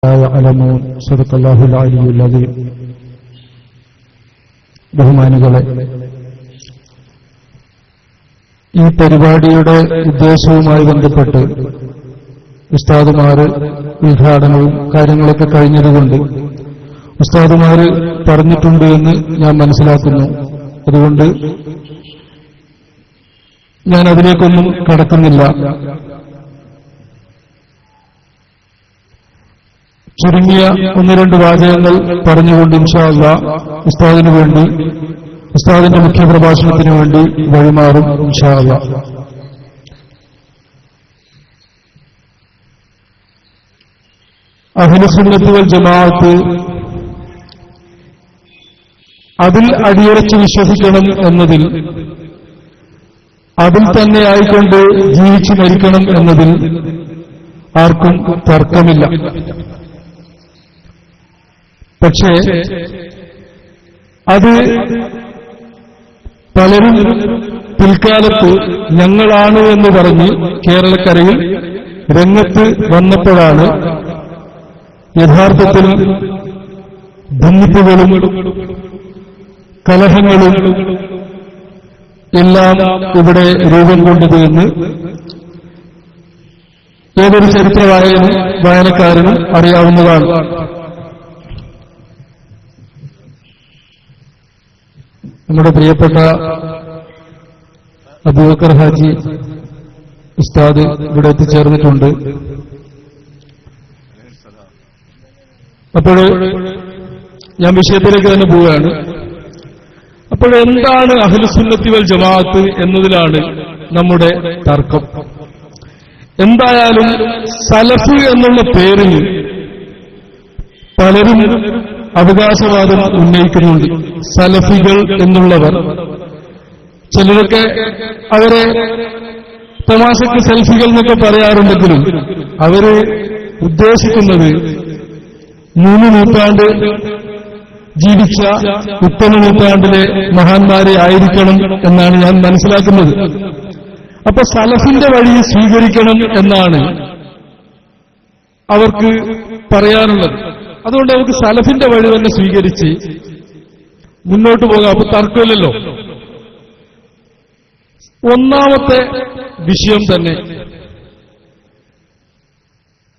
يعلمون صدق الله العلي العظيم. ബഹുമാനികളെ, ഈ പരിപാടിയുടെ ഉദ്ദേശവുമായി ബന്ധപ്പെട്ട് ഉസ്താദുമാര് ഉദ്ഘാടനവും കാര്യങ്ങളൊക്കെ കഴിഞ്ഞതുകൊണ്ട് ഉസ്താദുമാര് പറഞ്ഞിട്ടുണ്ട് എന്ന് ഞാൻ മനസ്സിലാക്കുന്നു. അതുകൊണ്ട് ഞാൻ അതിലേക്കൊന്നും കടക്കുന്നില്ല. ചുരുങ്ങിയ ഒന്ന് രണ്ട് വാചകങ്ങൾ പറഞ്ഞുകൊണ്ട് ഇൻഷാ അല്ലാഹ് ഉസ്താദിനു വേണ്ടി, ഉസ്താദിന്റെ മുഖ്യപ്രഭാഷണത്തിന് വേണ്ടി വഴിമാറും ഇൻഷാ അല്ലാഹ്. അഹ്ലുസുന്നത്ത് വൽ ജമാഅത്ത് അതിൽ അടിയുറച്ച് വിശ്വസിക്കണം എന്നതിൽ, അതിൽ തന്നെ ആയിക്കൊണ്ട് ജീവിച്ചു മരിക്കണം എന്നതിൽ ആർക്കും തർക്കമില്ല. പക്ഷേ അത് പലരും പിൽക്കാലത്ത് ഞങ്ങളാണ് എന്ന് പറഞ്ഞ് കേരളക്കരയിൽ രംഗത്ത് വന്നപ്പോഴാണ് യഥാർത്ഥത്തിൽ ഭിന്നിപ്പുകളും കലഹങ്ങളും എല്ലാം ഇവിടെ രൂപം കൊണ്ടത് എന്ന് ഏതൊരു ചരിത്ര വായനക്കാരനും അറിയാവുന്നതാണ്. നമ്മുടെ പ്രിയപ്പെട്ട അബൂബക്കർ ഹാജി ഉസ്താദ് ഇവിടെ എത്തിച്ചേർന്നിട്ടുണ്ട്. അപ്പോൾ ഞാൻ വിഷയത്തിലേക്ക് തന്നെ പോവുകയാണ്. അപ്പോൾ എന്താണ് അഹ്ലുസുന്നത്തി വൽ ജമാഅത്ത് എന്നതിലാണ് നമ്മുടെ തർക്കം. എന്തായാലും സലഫ് എന്നുള്ള പേരിന് പലരും അവകാശവാദം ഉന്നയിക്കുന്നുണ്ട്. സലഫികൾ എന്നുള്ളവർ, ചിലരൊക്കെ അവരെ തമാശക്ക് സെൽഫികൾ എന്നൊക്കെ പറയാറുണ്ടെങ്കിലും അവര് ഉദ്ദേശിക്കുന്നത് 3 നൂറ്റാണ്ട് ജീവിച്ച ഉത്തമ നൂറ്റാണ്ടിലെ മഹാന്മാരെ ആയിരിക്കണം എന്നാണ് ഞാൻ മനസ്സിലാക്കുന്നത്. അപ്പൊ സലഫിന്റെ വഴി സ്വീകരിക്കണം എന്നാണ് അവർക്ക് പറയാനുള്ളത്. അതുകൊണ്ട് നമുക്ക് സലഫിന്റെ വഴി തന്നെ സ്വീകരിച്ച് മുന്നോട്ട് പോകാം. അപ്പൊ തർക്കമില്ലല്ലോ. ഒന്നാമത്തെ വിഷയം തന്നെ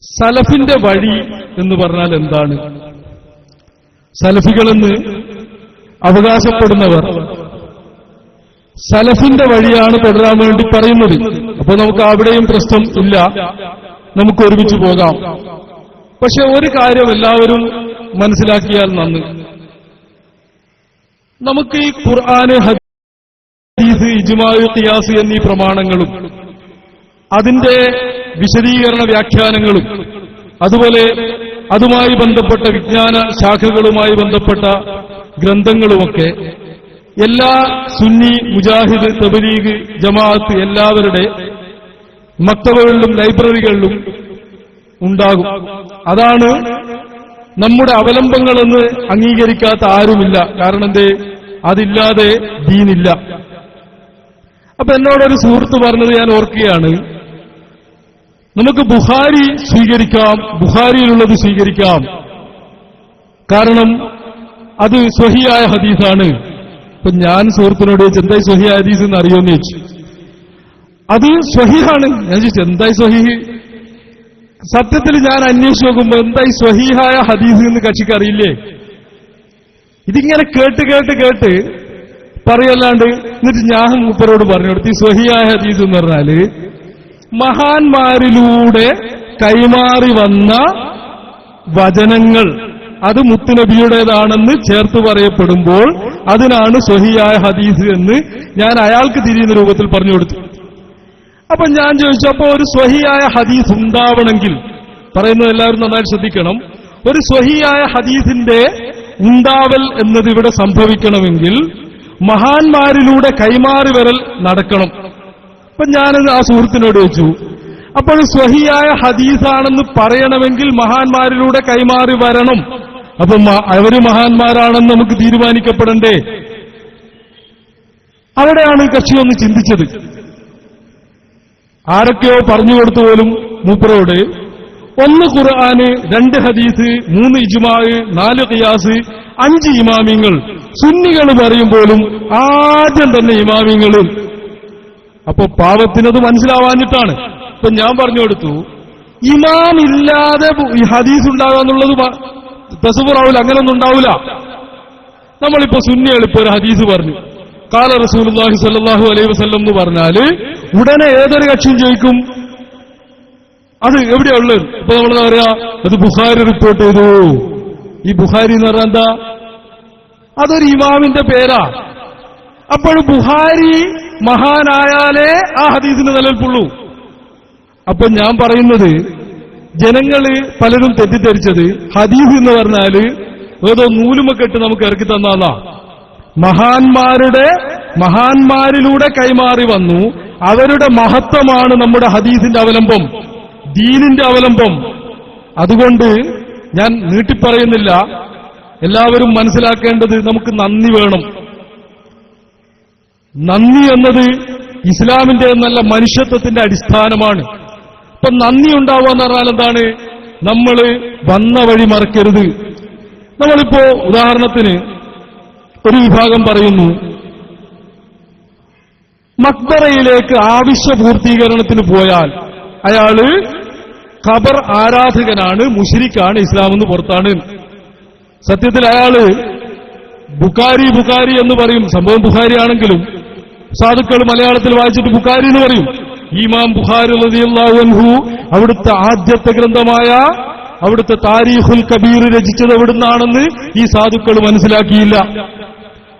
സലഫിന്റെ വഴി എന്ന് പറഞ്ഞാൽ എന്താണ്? സലഫികളെന്ന് അവകാശപ്പെടുന്നവർ സലഫിന്റെ വഴിയാണ് തുടരാൻ വേണ്ടി പറയുന്നത്. അപ്പൊ നമുക്ക് അവിടെയും പ്രശ്നം ഇല്ല, നമുക്ക് ഒരുമിച്ച് പോകാം. പക്ഷെ ഒരു കാര്യം എല്ലാവരും മനസ്സിലാക്കിയാൽ നന്ന്. നമുക്ക് ഈ ഖുർആന്, ഹദീസ്, ഇജ്മാഉ, ഖിയാസ് എന്നീ പ്രമാണങ്ങളും അതിന്റെ വിശദീകരണ വ്യാഖ്യാനങ്ങളും അതുപോലെ അതുമായി ബന്ധപ്പെട്ട വിജ്ഞാന ശാഖകളുമായി ബന്ധപ്പെട്ട ഗ്രന്ഥങ്ങളുമൊക്കെ എല്ലാ സുന്നി, മുജാഹിദ്, തബ്ലീഗ്, ജമാഅത്ത് എല്ലാവരുടെ മക്തബകളിലും ലൈബ്രറികളിലും ഉണ്ടാകും. അതാണ് നമ്മുടെ അവലംബങ്ങളെന്ന് അംഗീകരിക്കാത്ത ആരുമില്ല. കാരണം എന്തേ? അതില്ലാതെ ദീനില്ല. അപ്പൊ എന്നോടൊരു സുഹൃത്ത് പറഞ്ഞത് ഞാൻ ഓർക്കുകയാണ്. നമുക്ക് ബുഖാരി സ്വീകരിക്കാം, ബുഖാരിയിലുള്ളത് സ്വീകരിക്കാം, കാരണം അത് സ്വഹിയായ ഹദീസാണ്. അപ്പൊ ഞാൻ സുഹൃത്തിനോട് ചോദിച്ചു, എന്തായി സ്വഹിയായ ഹദീസ് എന്ന് അറിയുമെന്ന് ചോദിച്ചു. അത് സ്വഹിഹാണ്. ഞാൻ ചോദിച്ചു, എന്തായി സ്വഹീഹ്? സത്യത്തിൽ ഞാൻ അന്വേഷിച്ച് നോക്കുമ്പോ എന്തായി സ്വഹീഹായ ഹദീസ് എന്ന് കക്ഷിക്ക് അറിയില്ലേ? ഇതിങ്ങനെ കേട്ട് കേട്ട് കേട്ട് പറയല്ലാണ്ട്. എന്നിട്ട് ഞാൻ മൂപ്പരോട് പറഞ്ഞു കൊടുത്തു, ഈ സ്വഹീഹായ ഹദീസ് എന്ന് പറഞ്ഞാല് മഹാന്മാരിലൂടെ കൈമാറി വന്ന വചനങ്ങൾ, അത് മുത്തുനബിയുടേതാണെന്ന് ചേർത്ത് പറയപ്പെടുമ്പോൾ അതിനാണ് സ്വഹീഹായ ഹദീസ് എന്ന് ഞാൻ അയാൾക്ക് തിരിയുന്ന രൂപത്തിൽ പറഞ്ഞു കൊടുത്തു. അപ്പൊ ഞാൻ ചോദിച്ചു, അപ്പോ ഒരു സ്വഹിയായ ഹദീസ് ഉണ്ടാവണമെങ്കിൽ, പറയുന്നത് എല്ലാവരും നന്നായിട്ട് ശ്രദ്ധിക്കണം, ഒരു സ്വഹിയായ ഹദീസിന്റെ ഉണ്ടാവൽ എന്നത് ഇവിടെ സംഭവിക്കണമെങ്കിൽ മഹാന്മാരിലൂടെ കൈമാറി വരൽ നടക്കണം. അപ്പൊ ഞാനത് ആ സുഹൃത്തിനോട് ചോദിച്ചു, അപ്പോൾ സ്വഹിയായ ഹദീസാണെന്ന് പറയണമെങ്കിൽ മഹാന്മാരിലൂടെ കൈമാറി വരണം. അപ്പൊ അവര് മഹാന്മാരാണെന്ന് നമുക്ക് തീരുമാനിക്കപ്പെടണ്ടേ? അവിടെയാണ് കക്ഷി ഒന്ന് ചിന്തിച്ചത്. ആരൊക്കെയോ പറഞ്ഞു കൊടുത്തു പോലും മൂപ്പരോട് 1 ഖുർആന്, 2 ഹദീസ്, 3 ഇജ്മാഅ്, 4 ഖിയാസ്, 5 ഇമാമിങ്ങൾ. സുന്നികൾ പറയുമ്പോഴും ആദ്യം തന്നെ ഇമാമിങ്ങൾ. അപ്പൊ പാവത്തിനത് മനസ്സിലാവാഞ്ഞിട്ടാണ്. ഇപ്പൊ ഞാൻ പറഞ്ഞു കൊടുത്തു, ഇമാം ഇല്ലാതെ ഈ ഹദീസ് ഉണ്ടാകുക എന്നുള്ളത് തസവ്വുറാവില്ല, അങ്ങനൊന്നും ഉണ്ടാവില്ല. നമ്മളിപ്പോ സുന്നികൾ ഇപ്പൊ ഒരു ഹദീസ് പറഞ്ഞു, ഖാല റസൂലുള്ളാഹി സ്വല്ലല്ലാഹു അലൈഹി വസല്ലം എന്ന് പറഞ്ഞാല് ഉടനെ ഏതൊരു കക്ഷിയും ചോദിക്കും അത് എവിടെയാ ഉള്ളത്. ഇപ്പൊ നമ്മളെന്താ പറയാ, അത് ബുഖാരി റിപ്പോർട്ട് ചെയ്തു. ഈ ബുഖാരി എന്ന് പറഞ്ഞാൽ എന്താ? അതൊരു ഇമാമിന്റെ പേരാ. അപ്പോഴും ബുഖാരി മഹാനായാലേ ആ ഹദീസിന് നിലനിൽപ്പുള്ളൂ. അപ്പൊ ഞാൻ പറയുന്നത്, ജനങ്ങള് പലരും തെറ്റിദ്ധരിച്ചത് ഹദീസ് എന്ന് പറഞ്ഞാല് ഏതോ നൂലുമൊക്കെ നമുക്ക് ഇറക്കി തന്നാ. മഹാന്മാരിലൂടെ കൈമാറി വന്നു. അവരുടെ മഹത്വമാണ് നമ്മുടെ ഹദീസിന്റെ അവലംബം, ദീനിന്റെ അവലംബം. അതുകൊണ്ട് ഞാൻ നീട്ടിപ്പറയുന്നില്ല. എല്ലാവരും മനസ്സിലാക്കേണ്ടത്, നമുക്ക് നന്ദി വേണം. നന്ദി എന്നത് ഇസ്ലാമിന്റെ എന്നല്ല, മനുഷ്യത്വത്തിന്റെ അടിസ്ഥാനമാണ്. ഇപ്പൊ നന്ദി ഉണ്ടാവുക എന്ന് പറഞ്ഞാൽ എന്താണ്? നമ്മൾ വന്ന വഴി മറക്കരുത്. നമ്മളിപ്പോ ഉദാഹരണത്തിന് ഒരു വിഭാഗം പറയുന്നു, മക്ബറയിലേക്ക് ആവശ്യ പൂർത്തീകരണത്തിന് പോയാൽ അയാള് ഖബർ ആരാധകനാണ്, മുശ്രിക്കാണ്, ഇസ്ലാമെന്ന് പുറത്താണ്. സത്യത്തിൽ അയാള് ബുഖാരി എന്ന് പറയും. സംഭവം ബുഖാരി ആണെങ്കിലും സാധുക്കൾ മലയാളത്തിൽ വായിച്ചിട്ട് ബുഖാരി എന്ന് പറയും. ഇമാം ബുഖാരി റളിയല്ലാഹു അൻഹു അവിടുത്തെ ആദ്യത്തെ ഗ്രന്ഥമായ അവിടുത്തെ താരീഖുൽ കബീർ രചിച്ചത് എവിടുന്നാണെന്ന് ഈ സാധുക്കൾ മനസ്സിലാക്കിയില്ല.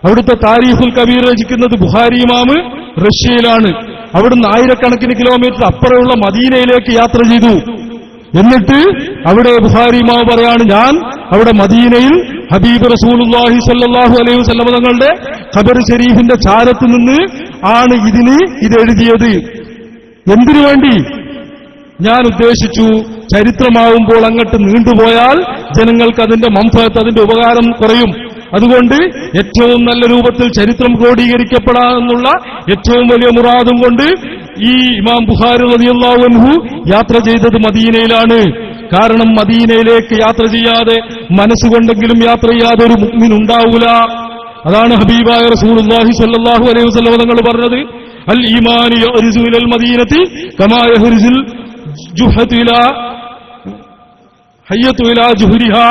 അവിടുത്തെ താരീഖുൽ കബീർ രചിക്കുന്നത് ബുഖാരി ഇമാമ് റഷ്യയിലാണ്. അവിടുന്ന് ആയിരക്കണക്കിന് കിലോമീറ്റർ അപ്പുറമുള്ള മദീനയിലേക്ക് യാത്ര ചെയ്തു. എന്നിട്ട് അവിടെ ബുഖാരി ഇമാമ് പറയാണ്, ഞാൻ അവിടെ മദീനയിൽ ഹബീബ് റസൂലുള്ളാഹി സ്വല്ലല്ലാഹു അലൈഹി വസല്ലം തങ്ങളുടെ ഖബർ ശരീഫിന്റെ ചാരത്ത് നിന്ന് ആണ് ഇതെഴുതിയത്. എന്തിനു വേണ്ടി? ഞാൻ ഉദ്ദേശിച്ചു, ചരിത്രമാവുമ്പോൾ അങ്ങോട്ട് നീണ്ടുപോയാൽ ജനങ്ങൾക്ക് അതിന്റെ മംഫത്ത്, അതിന്റെ ഉപകാരം കുറയും. അതുകൊണ്ട് ഏറ്റവും നല്ല രൂപത്തിൽ ചരിത്രം ക്രോഡീകരിക്കപ്പെടാമെന്നുള്ള ഏറ്റവും വലിയ മുറാദും കൊണ്ട് ഈ ഇമാം ബുഖാരി റളിയല്ലാഹു അൻഹു യാത്ര ചെയ്തത് മദീനയിലാണ്. കാരണം മദീനയിലേക്ക് യാത്ര ചെയ്യാതെ, മനസ്സുകൊണ്ടെങ്കിലും യാത്ര ചെയ്യാതെ ഒരു മുഅ്മിൻ ഉണ്ടാവൂല. അതാണ് ഹബീബായ റസൂലുള്ളാഹി സ്വല്ലല്ലാഹു അലൈഹി വസല്ലം തങ്ങൾ പറഞ്ഞത്, അൽ ഈമാനു യഹ്രിസു ഇലൽ മദീനതി കമാ യഹ്രിസുൽ ജുഹതു ഇലാ ഹയ്യത്തു ഇലാ ജുഹരിഹാ.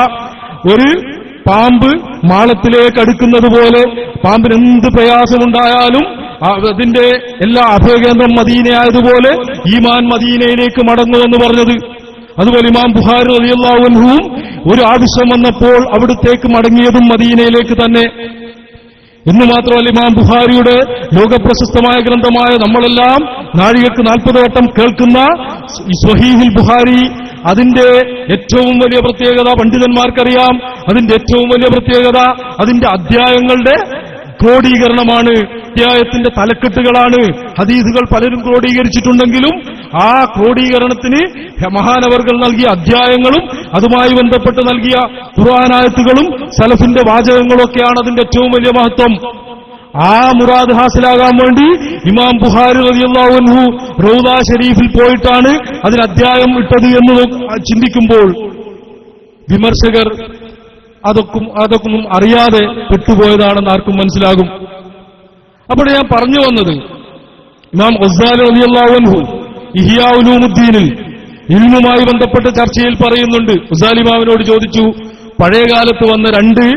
ഒരു പാമ്പ് മാളത്തിലേക്ക് അടുക്കുന്നത് പോലെ, പാമ്പിന് എന്ത് പ്രയാസമുണ്ടായാലും അതിന്റെ എല്ലാ അഭയകേന്ദ്രം മദീനയായതുപോലെ ഈമാൻ മദീനയിലേക്ക് മടങ്ങുമെന്ന് പറഞ്ഞത്. അതുപോലെ ഇമാം ബുഖാരി റളിയല്ലാഹു അൻഹുവും ഒരു ആവശ്യം വന്നപ്പോൾ അവിടത്തേക്ക് മടങ്ങിയതും മദീനയിലേക്ക് തന്നെ. എന്ന് മാത്രമല്ല, ഇമാം ബുഖാരിയുടെ ലോകപ്രശസ്തമായ ഗ്രന്ഥമായ നമ്മളെല്ലാം നാഴികക്ക് 40 വട്ടം കേൾക്കുന്ന സ്വഹീഹുൽ ബുഖാരി, അതിന്റെ ഏറ്റവും വലിയ പ്രത്യേകത പണ്ഡിതന്മാർക്കറിയാം. അതിന്റെ ഏറ്റവും വലിയ പ്രത്യേകത അതിന്റെ അധ്യായങ്ങളുടെ ക്രോഡീകരണമാണ്, അധ്യായത്തിന്റെ തലക്കെട്ടുകളാണ്. ഹദീസുകൾ പലരും ക്രോഡീകരിച്ചിട്ടുണ്ടെങ്കിലും ആ ക്രോഡീകരണത്തിന് മഹാനവർകൾ നൽകിയ അധ്യായങ്ങളും അതുമായി ബന്ധപ്പെട്ട് നൽകിയ ഖുർആനായത്തുകളും സലഫിന്റെ വാചകങ്ങളൊക്കെയാണ് അതിന്റെ ഏറ്റവും വലിയ മഹത്വം. ആ മുറാദ് ഹാസിലാകാൻ വേണ്ടി ഇമാം ബുഖാരി റളിയല്ലാഹു അൻഹു റൗദ ഷരീഫിൽ പോയിട്ടാണ് അതിന് അധ്യായം ഇട്ടത് എന്ന് ചിന്തിക്കുമ്പോൾ വിമർശകർ അതൊക്കെ അറിയാതെ പെട്ടുപോയതാണെന്ന് ആർക്കും മനസ്സിലാകും. അപ്പോൾ ഞാൻ പറഞ്ഞു വന്നത്, ഇമാം ഗസ്സാലി റളിയല്ലാഹു അൻഹു ഇഹ്യാ ഉലൂമുദ്ദീനിൽ ഇൽമുമായി ബന്ധപ്പെട്ട ചർച്ചയിൽ പറയുന്നുണ്ട്. ഗസ്സാലി ഇമാമിനോട് ചോദിച്ചു, പഴയകാലത്ത് വന്ന 2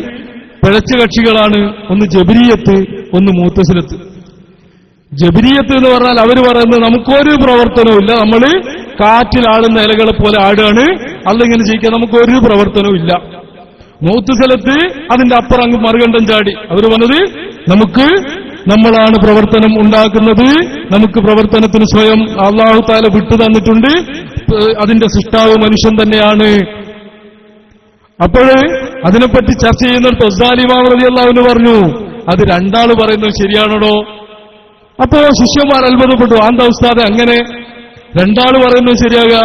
പിഴച്ച കക്ഷികളാണ്, ഒന്ന് ജബരിയത്ത്, ഒന്ന് മുഅ്തസിലത്ത്. ജബരിയത്ത് എന്ന് പറഞ്ഞാൽ അവർ പറയുന്നത് നമുക്കൊരു പ്രവർത്തനവും ഇല്ല, നമ്മൾ കാറ്റിലാടുന്ന ഇലകളെ പോലെ ആടുകയാണ്, അല്ലിങ്ങനെ ചെയ്യിക്കാൻ നമുക്കൊരു പ്രവർത്തനവും ഇല്ല. മുഅ്തസിലത്ത് അതിന്റെ അപ്പുറം അങ്ങ് മറുകണ്ഠം ചാടി. അവർ പറഞ്ഞത് നമ്മളാണ് പ്രവർത്തനം ഉണ്ടാക്കുന്നത്, നമുക്ക് പ്രവർത്തനത്തിന് സ്വയം അല്ലാഹു തആല വിട്ടു തന്നിട്ടുണ്ട്, അതിന്റെ സൃഷ്ടാവ് മനുഷ്യൻ തന്നെയാണ്. അപ്പോൾ അതിനെപ്പറ്റി ചർച്ച ചെയ്യുന്നിടത്ത് ഗസ്സാലി ഇമാം റളിയല്ലാഹു അൻഹു പറഞ്ഞു, അത് 2 ആള് പറയുന്നത് ശരിയാണോ? അപ്പോ ശിഷ്യന്മാർ അത്ഭുതപ്പെട്ടു, എന്താ ഉസ്താദെ അങ്ങനെ 2 ആള് പറയുന്നത് ശരിയാകുക?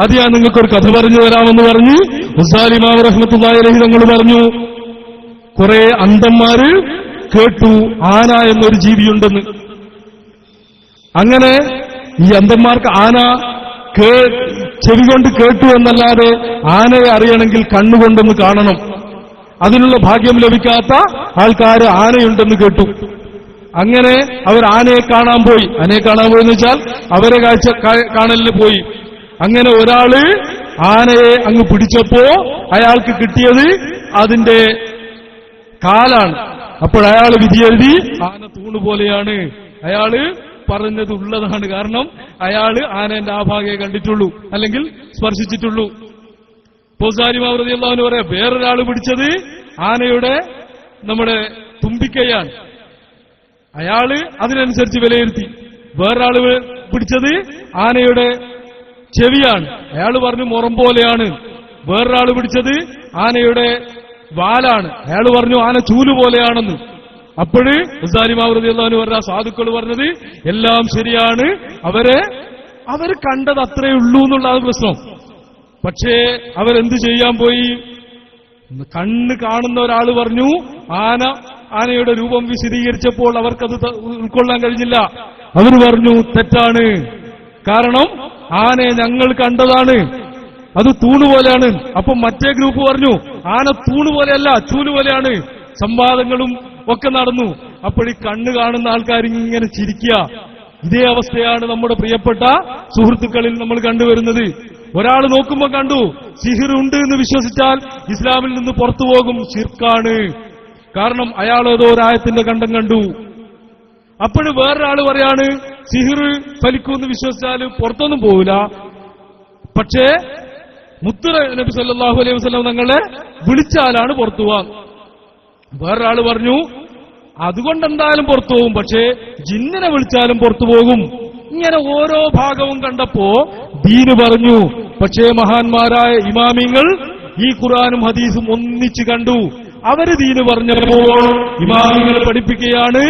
അത് ഞാൻ നിങ്ങൾക്കൊരു കഥ പറഞ്ഞു തരാമെന്ന് പറഞ്ഞ് ഗസ്സാലി ഇമാം റഹ്മത്തുള്ളാഹി അലൈഹി തങ്ങൾ പറഞ്ഞു, കുറെ അന്ധന്മാര് കേട്ടു ആന എന്നൊരു ജീവിയുണ്ടെന്ന്. അങ്ങനെ ഈ അന്ധന്മാർക്ക് ആന ചെവി കൊണ്ട് കേട്ടു എന്നല്ലാതെ ആനയെ അറിയണമെങ്കിൽ കണ്ണുകൊണ്ടൊന്ന് കാണണം. അതിനുള്ള ഭാഗ്യം ലഭിക്കാത്ത ആൾക്കാർ ആനയുണ്ടെന്ന് കേട്ടു. അങ്ങനെ അവർ ആനയെ കാണാൻ പോയി. ആനയെ കാണാൻ പോയെന്ന് വെച്ചാൽ അവരെ കാണലിന് പോയി. അങ്ങനെ ഒരാള് ആനയെ അങ്ങ് പിടിച്ചപ്പോ അയാൾക്ക് കിട്ടിയത് അതിന്റെ കാലാണ്. അപ്പോഴയാൾ വിധിയെഴുതി ആന തൂണുപോലെയാണ്. അയാള് പറഞ്ഞത് ഉള്ളതാണ്. കാരണം അയാള് ആനന്റെ ആ ഭാഗയെ കണ്ടിട്ടുള്ളൂ, അല്ലെങ്കിൽ സ്പർശിച്ചിട്ടുള്ളൂ. റളിയല്ലാഹു അൻഹു പറയാം, വേറൊരാൾ പിടിച്ചത് ആനയുടെ നമ്മുടെ തുമ്പിക്കൈയാണ്. അയാള് അതിനനുസരിച്ച് വിലയിരുത്തി. വേറൊരാൾ പിടിച്ചത് ആനയുടെ ചെവിയാണ്. അയാൾ പറഞ്ഞു മുറം പോലെയാണ്. വേറൊരാൾ പിടിച്ചത് ആനയുടെ വാലാണ്. അയാൾ പറഞ്ഞു ആന ചൂല് പോലെയാണെന്ന്. അപ്പോഴ് റളിയല്ലാഹു അൻഹു പറഞ്ഞ സാധുക്കൾ പറഞ്ഞത് എല്ലാം ശരിയാണ്, അവർ കണ്ടത് അത്രയേ ഉള്ളൂ എന്നുള്ളതാണ് പ്രശ്നം. പക്ഷേ അവരെന്ത് ചെയ്യാൻ പോയി? കണ്ണ് കാണുന്ന ഒരാൾ പറഞ്ഞു ആനയുടെ രൂപം വിശദീകരിച്ചപ്പോൾ അവർക്കത് ഉൾക്കൊള്ളാൻ കഴിഞ്ഞില്ല. അവർ പറഞ്ഞു തെറ്റാണ്, കാരണം ആനയെ ഞങ്ങൾ കണ്ടതാണ്, അത് തൂണുപോലെയാണ്. അപ്പൊ മറ്റേ ഗ്രൂപ്പ് പറഞ്ഞു ആന തൂണുപോലെയല്ല, ചൂലുപോലെയാണ്. സംവാദങ്ങളും ഒക്കെ നടന്നു. അപ്പോൾ ഈ കണ്ണ് കാണുന്ന ആൾക്കാർ ഇങ്ങനെ ചിരിക്കുക. ഇതേ അവസ്ഥയാണ് നമ്മുടെ പ്രിയപ്പെട്ട സുഹൃത്തുക്കളിൽ നമ്മൾ കണ്ടുവരുന്നത്. ഒരാൾ നോക്കുമ്പോൾ കണ്ടു സിഹിർ ഉണ്ട് എന്ന് വിശ്വസിച്ചാൽ ഇസ്ലാമിൽ നിന്ന് പുറത്തു പോകും, ശിർക്കാണ്. കാരണം അയാൾ ഏതോ ഒരായത്തിന്റെ കണ്ടം കണ്ടു. അപ്പോഴും വേറൊരാൾ പറയാണ് സിഹിർ ഫലിക്കുമെന്ന് വിശ്വസിച്ചാൽ പുറത്തൊന്നും പോവില്ല, പക്ഷേ മുത്ത് നബി സല്ലല്ലാഹു അലൈഹി വസല്ലം തങ്ങളെ വിളിച്ചാലാണ് പുറത്തു പോവാൻ. വേറൊരാൾ പറഞ്ഞു അതുകൊണ്ട് എന്തായാലും പുറത്തു പോകും, പക്ഷേ ജിന്നിനെ വിളിച്ചാലും പുറത്തു പോകും. ഇങ്ങനെ ഓരോ ഭാഗവും കണ്ടപ്പോ ദീന് പറഞ്ഞു. പക്ഷേ മഹാന്മാരായ ഇമാമിങ്ങൾ ഈ ഖുർആനും ഹദീസും ഒന്നിച്ചു കണ്ടു. അവര് ദീന് പറഞ്ഞപ്പോൾ ഇമാമിങ്ങൾ പഠിപ്പിക്കുകയാണ്,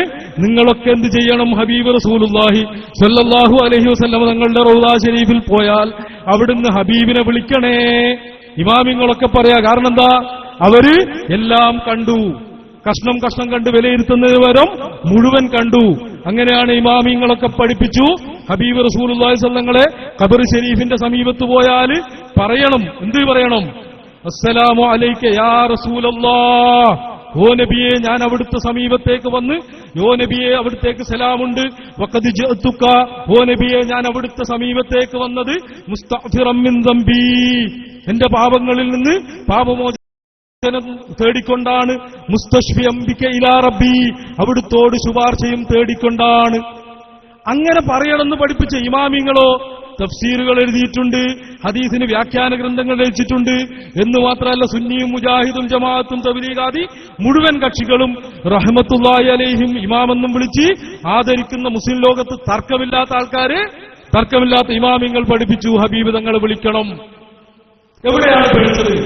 നിങ്ങളൊക്കെ എന്ത് ചെയ്യണം? ഹബീബ് റസൂലുള്ളാഹി സ്വല്ലല്ലാഹു അലൈഹി വസല്ലം തങ്ങളുടെ റൗദ ശരീഫിൽ പോയാൽ അവിടുന്ന് ഹബീബിനെ വിളിക്കണേ. ഇമാമിങ്ങളൊക്കെ പറയാ. കാരണം എന്താ? അവര് എല്ലാം കണ്ടു. കഷ്ണം കഷ്ണം കണ്ട് വിലയിരുത്തുന്നത് വരും മുഴുവൻ കണ്ടു. അങ്ങനെയാണ് ഇമാമിങ്ങളൊക്കെ പഠിപ്പിച്ചു. ഹബീബ് റസൂലുള്ളാഹി സ്വല്ലങ്ങളെ ഖബർ ശരീഫിന്റെ സമീപത്ത് പോയാൽ പറയണം. എന്ത് പറയണം? അസ്സലാമു അലൈക യാ റസൂലല്ലാഹ്, ഓ നബിയെ ഞാൻ അവിടുത്തെ സമീപത്തേക്ക് വന്ന്, ഓ നബിയെ അവിടുത്തേക്ക് സലാമുണ്ട്. വഖദ് ജഅതുക, ഓ നബിയെ ഞാൻ അവിടുത്തെ സമീപത്തേക്ക് വന്നത് മുസ്തഗ്ഫിറൻ മിൻ ദംബി, എന്റെ പാപങ്ങളിൽ നിന്ന് പാപമോചനം തേടിക്കൊണ്ടാണ്. മുസ്തശ്ഫിയൻ ബിക ഇലാ റബ്ബി, അവിടുത്തോട് ശുപാർശയും തേടിക്കൊണ്ടാണ്. അങ്ങനെ പറയണമെന്ന് പഠിപ്പിച്ച ഇമാമിങ്ങളോ തഫ്സീറുകൾ എഴുതിയിട്ടുണ്ട്, ഹദീസിന് വ്യാഖ്യാന ഗ്രന്ഥങ്ങൾ രചിച്ചിട്ടുണ്ട്. എന്ന് മാത്രമല്ല സുന്നിയും മുജാഹിദും ജമാഅത്തും തബ്ലീഗാദി മുഴുവൻ കക്ഷികളും റഹ്മത്തുള്ളാഹി അലൈഹിം ഇമാമെന്നും വിളിച്ച് ആദരിക്കുന്ന മുസ്ലിം ലോകത്ത് തർക്കമില്ലാത്ത ഇമാമിങ്ങൾ പഠിപ്പിച്ചു ഹബീബ് തങ്ങളെ വിളിക്കണം. എവിടെയാണ് പഠിച്ചത്?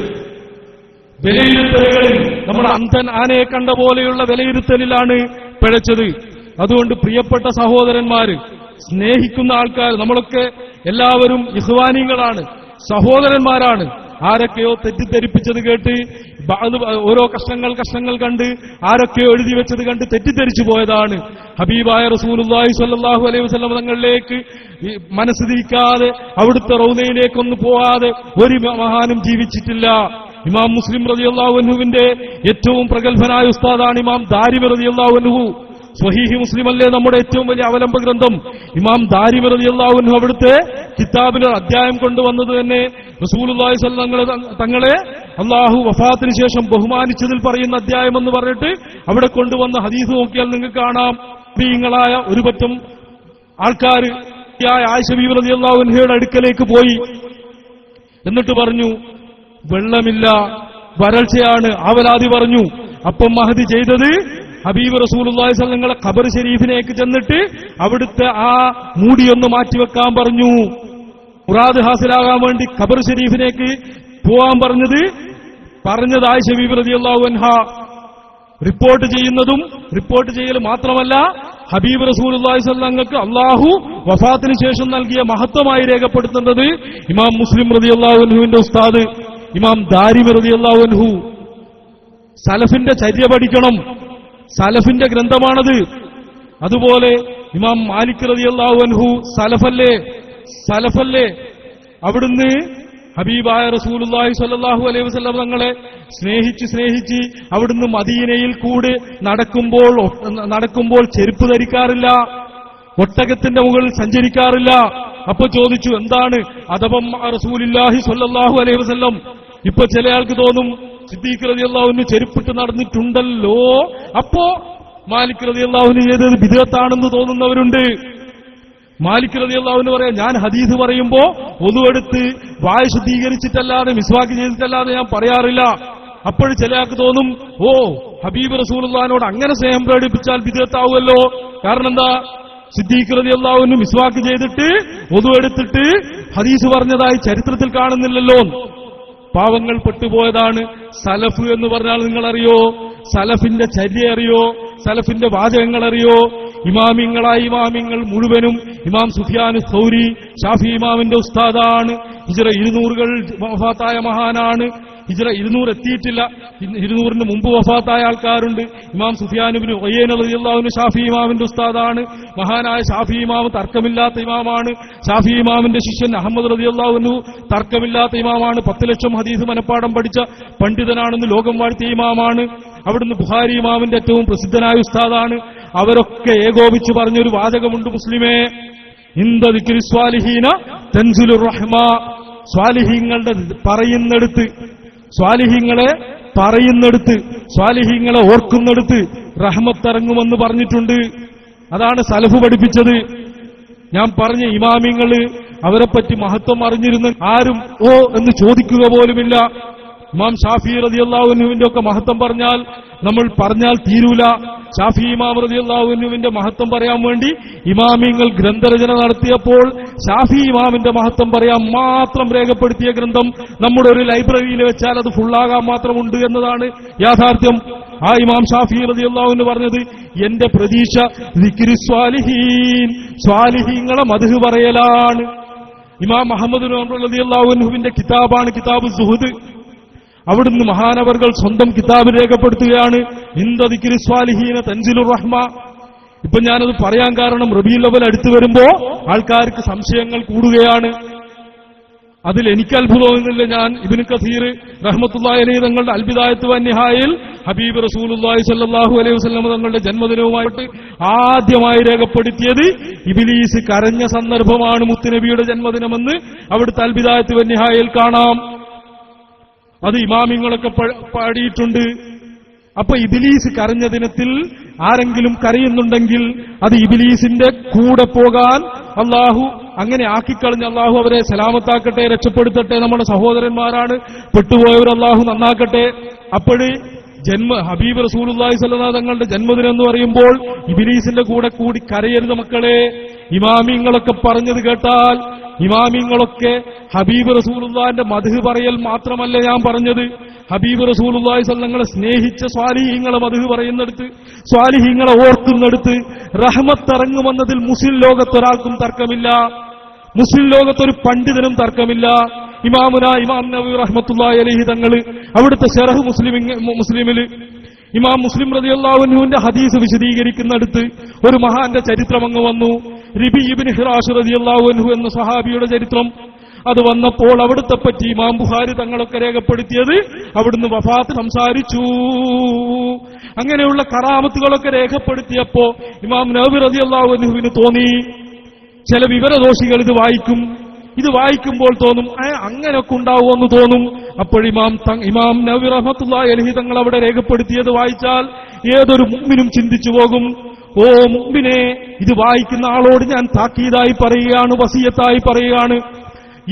വിലയിരുത്തലുകളിൽ. നമ്മുടെ അന്ധൻ ആനയെ കണ്ട പോലെയുള്ള വിലയിരുത്തലിലാണ് പിഴച്ചത്. അതുകൊണ്ട് പ്രിയപ്പെട്ട സഹോദരന്മാര്, സ്നേഹിക്കുന്ന ആൾക്കാർ, നമ്മളൊക്കെ എല്ലാവരും ഇഖ്വാനികളാണ്, സഹോദരന്മാരാണ്. ആരൊക്കെയോ തെറ്റിദ്ധരിപ്പിച്ചത് കേട്ട്, ഓരോ കഷ്ണങ്ങൾ കണ്ട് ആരൊക്കെയോ എഴുതി വെച്ചത് കണ്ട് തെറ്റിദ്ധരിച്ചു പോയതാണ്. ഹബീബായ റസൂലുള്ളാഹി സ്വല്ലല്ലാഹു അലൈഹി വസല്ലം തങ്ങളിലേക്ക് മനസ്സ് തിരിക്കാതെ, അവിടുത്തെ റൗദയിലേക്കൊന്ന് പോവാതെ ഒരു മഹാനും ജീവിച്ചിട്ടില്ല. ഇമാം മുസ്ലിം റളിയല്ലാഹു അൻഹുവിന്റെ ഏറ്റവും പ്രഗത്ഭനായ ഉസ്താദാണ് ഇമാം ദാരിമി റളിയല്ലാഹു അൻഹു. സ്വഹീഹ് മുസ്ലിം അല്ലേ നമ്മുടെ ഏറ്റവും വലിയ അവലംബ ഗ്രന്ഥം. ഇമാം ദാരിമി റളിയല്ലാഹു അൻഹു അവിടുത്തെ കിതാബിൽ അധ്യായം കൊണ്ടുവന്നത് തന്നെ റസൂലുള്ളാഹി തങ്ങളെ അള്ളാഹു വഫാത്തിന് ശേഷം ബഹുമാനിച്ചതിൽ പറയുന്ന അധ്യായം എന്ന് പറഞ്ഞിട്ട് അവിടെ കൊണ്ടുവന്ന ഹദീസ് നോക്കിയാൽ നിങ്ങൾക്ക് കാണാം. പ്രിയങ്ങളായ ഒരു പറ്റം ആൾക്കാർ ആയിഷ ബീവി റളിയല്ലാഹു അൻഹയുടെ അടുക്കലേക്ക് പോയി. എന്നിട്ട് പറഞ്ഞു വെള്ളമില്ല, വരൾച്ചയാണ്, ആവലാതി പറഞ്ഞു. അപ്പം മഹദി ചെയ്തത് ഹബീബ് റസൂലുള്ളാഹി സ്വല്ലല്ലാഹു അലൈഹി വസല്ലം ഖബർ ശരീഫിലേക്ക് ചെന്നിട്ട് അവിടുത്തെ ആ മൂടിയൊന്ന് മാറ്റിവെക്കാൻ പറഞ്ഞു. മുറാദ് ഹാസിലാകാൻ വേണ്ടി ഖബർ ശരീഫിലേക്ക് പോവാൻ പറഞ്ഞത് ആയിഷ ബീബി റളിയല്ലാഹു അൻഹ റിപ്പോർട്ട് ചെയ്യൽ മാത്രമല്ല, ഹബീബ് റസൂലുള്ളാഹി സ്വല്ലല്ലാഹു അലൈഹി വസല്ലം അല്ലാഹു വഫാത്തിന് ശേഷം നൽകിയ മഹത്വമായി രേഖപ്പെടുത്തുന്നത് ഇമാം മുസ്ലിം റളിയല്ലാഹു അൻഹുവിന്റെ ഉസ്താദ് ഇമാം ദാരിമി റളിയല്ലാഹു അൻഹു. സലഫിന്റെ ചര്യ പഠിക്കണം, സലഫിന്റെ ഗ്രന്ഥമാണത്. അതുപോലെ ഇമാം മാലിക് റളിയല്ലാഹു അൻഹു സലഫല്ലേ. അവിടുന്ന് ഹബീബായ റസൂലുള്ളാഹി സ്വല്ലല്ലാഹു അലൈഹി വസല്ലം തങ്ങളെ സ്നേഹിച്ച് അവിടുന്ന് മദീനയിൽ കൂടെ നടക്കുമ്പോൾ ചെരുപ്പ് ധരിക്കാറില്ല, ഒട്ടകത്തിന്റെ മുകളിൽ സഞ്ചരിക്കാറില്ല. അപ്പൊ ചോദിച്ചു, എന്താണ് അദബം റസൂലുള്ളാഹി സ്വല്ലല്ലാഹു അലൈഹി വസല്ലം? ഇപ്പൊ ചില ആൾക്ക് തോന്നും സിദ്ദീഖ് റളിയല്ലാഹു അൻഹു ചെരുപ്പിട്ട് നടന്നിട്ടുണ്ടല്ലോ, അപ്പോ മാലിക് റളിയല്ലാഹു അൻഹു ചെയ്തത് ബിദ്അത്താണെന്ന് തോന്നുന്നവരുണ്ട്. മാലിക് റളിയല്ലാഹു അൻഹു പറയാം, ഞാൻ ഹദീസ് പറയുമ്പോ ഒന്നുവെടുത്ത് വായ ശുദ്ധീകരിച്ചിട്ടല്ലാതെ മിസ്വാക്ക് ചെയ്തിട്ടല്ലാതെ ഞാൻ പറയാറില്ല. അപ്പോൾ ചില ആൾക്ക് തോന്നും, ഓ ഹബീബ് റസൂലുള്ളാഹിനോട് അങ്ങനെ സ്നേഹം പ്രകടിപ്പിച്ചാൽ ബിദ്അത്താവുമല്ലോ. കാരണം എന്താ? സിദ്ദീഖ് റളിയല്ലാഹു അൻഹു മിസ്വാക്ക് ചെയ്തിട്ട് ഒന്നുവെടുത്തിട്ട് ഹദീസ് പറഞ്ഞതായി ചരിത്രത്തിൽ കാണുന്നില്ലല്ലോ. പാവങ്ങൾ പെട്ടുപോയതാണ്. സലഫ് എന്ന് പറഞ്ഞാൽ നിങ്ങളറിയോ? സലഫിന്റെ ചര്യ അറിയോ? സലഫിന്റെ വാചകങ്ങൾ അറിയോ? ഇമാമിങ്ങൾ മുഴുവനും ഇമാം സുഫിയാനു സൗരി ഷാഫി ഇമാമിന്റെ ഉസ്താദാണ്. ഹിജ്റ 200 വഫാത്തായ മഹാനാണ്. ഹിജ്റ 200 എത്തിയിട്ടില്ല, 200 മുമ്പ് വഫാത്തായ ആൾക്കാരുണ്ട്. ഇമാം സുഫിയാൻ ഇബ്നു ഉയൈന റളിയല്ലാഹു അൻഹു ഷാഫി ഇമാമിന്റെ ഉസ്താദാണ്. മഹാനായ ഷാഫി ഇമാം തർക്കമില്ലാത്ത ഇമാമാണ്. ഷാഫി ഇമാമിന്റെ ശിഷ്യൻ അഹമ്മദ് റളിയല്ലാഹു അൻഹു തർക്കമില്ലാത്ത ഇമാമാണ്. 10 ലക്ഷം ഹദീസ് മനപ്പാഠം പഠിച്ച പണ്ഡിതനാണെന്ന് ലോകം വാഴ്ത്തിയ ഇമാമാണ്. അവിടുന്ന് ബുഖാരി ഇമാമിന്റെ ഏറ്റവും പ്രസിദ്ധനായ ഉസ്താദാണ്. അവരൊക്കെ ഏകോപിച്ച് പറഞ്ഞൊരു വാചകമുണ്ട് മുസ്ലിമേ, ഇന്ദ ദിക്രി സ്വാലിഹീന തൻസിലുർ റഹ്മ. സ്വാലിഹീങ്ങളുടെ സ്വാലിഹീങ്ങളെ ഓർക്കുന്നിടത്ത് റഹ്മത്തിറങ്ങുമെന്ന് പറഞ്ഞിട്ടുണ്ട്. അതാണ് സലഫ് പഠിപ്പിച്ചത്. ഞാൻ പറഞ്ഞ ഇമാമിങ്ങള് അവരെപ്പറ്റി മഹത്വം അറിഞ്ഞിരുന്ന ആരും ഓ എന്ന് ചോദിക്കുക പോലുമില്ല. ഇമാം ഷാഫി റളിയല്ലാഹു അൻഹുവിന്റെ ഒക്കെ മഹത്വം പറഞ്ഞാൽ നമ്മൾ പറഞ്ഞാൽ തീരൂല. ഷാഫി ഇമാം റളിയല്ലാഹു അൻഹുവിന്റെ മഹത്വം പറയാൻ വേണ്ടി ഇമാമിങ്ങൾ ഗ്രന്ഥരചന നടത്തിയപ്പോൾ ഷാഫി ഇമാമിന്റെ മഹത്വം പറയാൻ മാത്രം രേഖപ്പെടുത്തിയ ഗ്രന്ഥം നമ്മുടെ ഒരു ലൈബ്രറിയിൽ വെച്ചാൽ അത് ഫുള്ളാകാൻ മാത്രമുണ്ട് എന്നതാണ് യാഥാർത്ഥ്യം. ആ ഇമാം ഷാഫി റളിയല്ലാഹു അൻഹു പറഞ്ഞത്, എന്റെ പ്രതീക്ഷ ദിക്രി സ്വാലിഹീൻ, സ്വാലിഹീങ്ങളെ മദ്ഹ് പറയലാണ്. ഇമാം മുഹമ്മദ് റളിയല്ലാഹു അൻഹുവിന്റെ കിതാബാണ് കിതാബ് സുഹദ്. അവിടുന്ന് മഹാനവർകൾ സ്വന്തം കിതാബിൽ രേഖപ്പെടുത്തുകയാണ്, ഇന്ദ ദിക്രി സ്വാലിഹീന തൻസിലുർ റഹ്മ. ഇപ്പൊ ഞാനത് പറയാൻ കാരണം റബീഉൽ അവ്വൽ അടുത്തു വരുമ്പോ ആൾക്കാർക്ക് സംശയങ്ങൾ കൂടുകയാണ്. അതിൽ എനിക്ക് അത്ഭുതമൊന്നുമില്ല. ഞാൻ ഇബ്നു കസീർ റഹ്മത്തുള്ളാഹി അലൈഹി തങ്ങളുടെ അൽ ബിദായത്ത് വന്നിഹായിൽ ഹബീബ് റസൂലുള്ളാഹി സ്വല്ലല്ലാഹു അലൈഹി വസല്ലം തങ്ങളുടെ ജന്മദിനവുമായിട്ട് ആദ്യമായി രേഖപ്പെടുത്തിയത് ഇബ്ലീസ് കരഞ്ഞ സന്ദർഭമാണ് മുത്തുനബിയുടെ ജന്മദിനമെന്ന് അവിടുത്തെ അൽ ബിദായത്ത് വന്നിഹായിൽ കാണാം. അത് ഇമാമിങ്ങളൊക്കെ പാടിയിട്ടുണ്ട്. അപ്പൊ ഇബ്ലീസ് കരഞ്ഞ ദിനത്തിൽ ആരെങ്കിലും കരയുന്നുണ്ടെങ്കിൽ അത് ഇബ്ലീസിന്റെ കൂടെ പോകാൻ അള്ളാഹു അങ്ങനെ ആക്കിക്കളഞ്ഞ് അള്ളാഹു അവരെ സലാമത്താക്കട്ടെ, രക്ഷപ്പെടുത്തട്ടെ. നമ്മുടെ സഹോദരന്മാരാണ്, പെട്ടുപോയവർ അള്ളാഹു നന്നാക്കട്ടെ. അപ്പോഴ് ഹബീബ് റസൂലുള്ളാഹി സ്വല്ലല്ലാഹു തങ്ങളുടെ ജന്മദിനം എന്ന് പറയുമ്പോൾ ഇബ്ലീസിന്റെ കൂടെ കൂടി കരയരുത് മക്കളെ. ഇമാമിങ്ങളൊക്കെ പറഞ്ഞത് കേട്ടാൽ, ഇമാമിങ്ങളൊക്കെ ഹബീബ് റസൂലുള്ളാഹിന്റെ മദ്ഹ് പറയൽ മാത്രമല്ല ഞാൻ പറഞ്ഞത്, ഹബീബ് റസൂലുള്ളാഹി സ്വല്ലങ്ങളെ സ്നേഹിച്ച സ്വാലിഹീങ്ങളെ മദ്ഹ് പറയുന്നിടത്ത്, സ്വാലിഹീങ്ങളെ ഓർക്കുന്നിടത്ത് റഹ്മത്തിറങ്ങുമെന്നതിൽ മുസ്ലിം ലോകത്തൊരാൾക്കും തർക്കമില്ല. മുസ്ലിം ലോകത്തൊരു പണ്ഡിതനും തർക്കമില്ല. ഇമാം നവവി റഹ്മത്തുള്ളാഹി അലൈഹി തങ്ങള് അവിടുത്തെ ശറഹ് മുസ്ലിമില് ഇമാം മുസ്ലിം റളിയല്ലാഹു അൻഹുവിന്റെ ഹദീസ് വിശദീകരിക്കുന്നിടത്ത് ഒരു മഹാന്റെ ചരിത്രം അങ്ങ് വന്നു. റിബി ഇബ്നു ഹിറാഷ് റളിയല്ലാഹു അൻഹു എന്ന സഹാബിയുടെ ചരിത്രം. അത് വന്നപ്പോൾ അവിടുത്തെ പറ്റി ഇമാം ബുഖാരി തങ്ങളൊക്കെ രേഖപ്പെടുത്തിയത് അവിടുന്ന് വഫാത്ത് സംസാരിച്ചു. അങ്ങനെയുള്ള കറാമത്തുകളൊക്കെ രേഖപ്പെടുത്തിയപ്പോ ഇമാം നവവി റളിയല്ലാഹു അൻഹുവിന് തോന്നി, ചില വിവരദോഷികൾ ഇത് വായിക്കുമ്പോൾ തോന്നും അങ്ങനെയൊക്കെ ഉണ്ടാവുമെന്ന് തോന്നും. അപ്പോൾ ഇമാം നവവി റഹ്മത്തുള്ളാഹി അലൈഹി തങ്ങൾ അവിടെ രേഖപ്പെടുത്തിയത് വായിച്ചാൽ ഏതൊരു മുഅ്മിനും ചിന്തിച്ചു പോകും, ഓ മുഅ്മിനെ, ഇത് വായിക്കുന്ന ആളോട് ഞാൻ താക്കീതായി പറയുകയാണ്, വസിയത്തായി പറയുകയാണ്,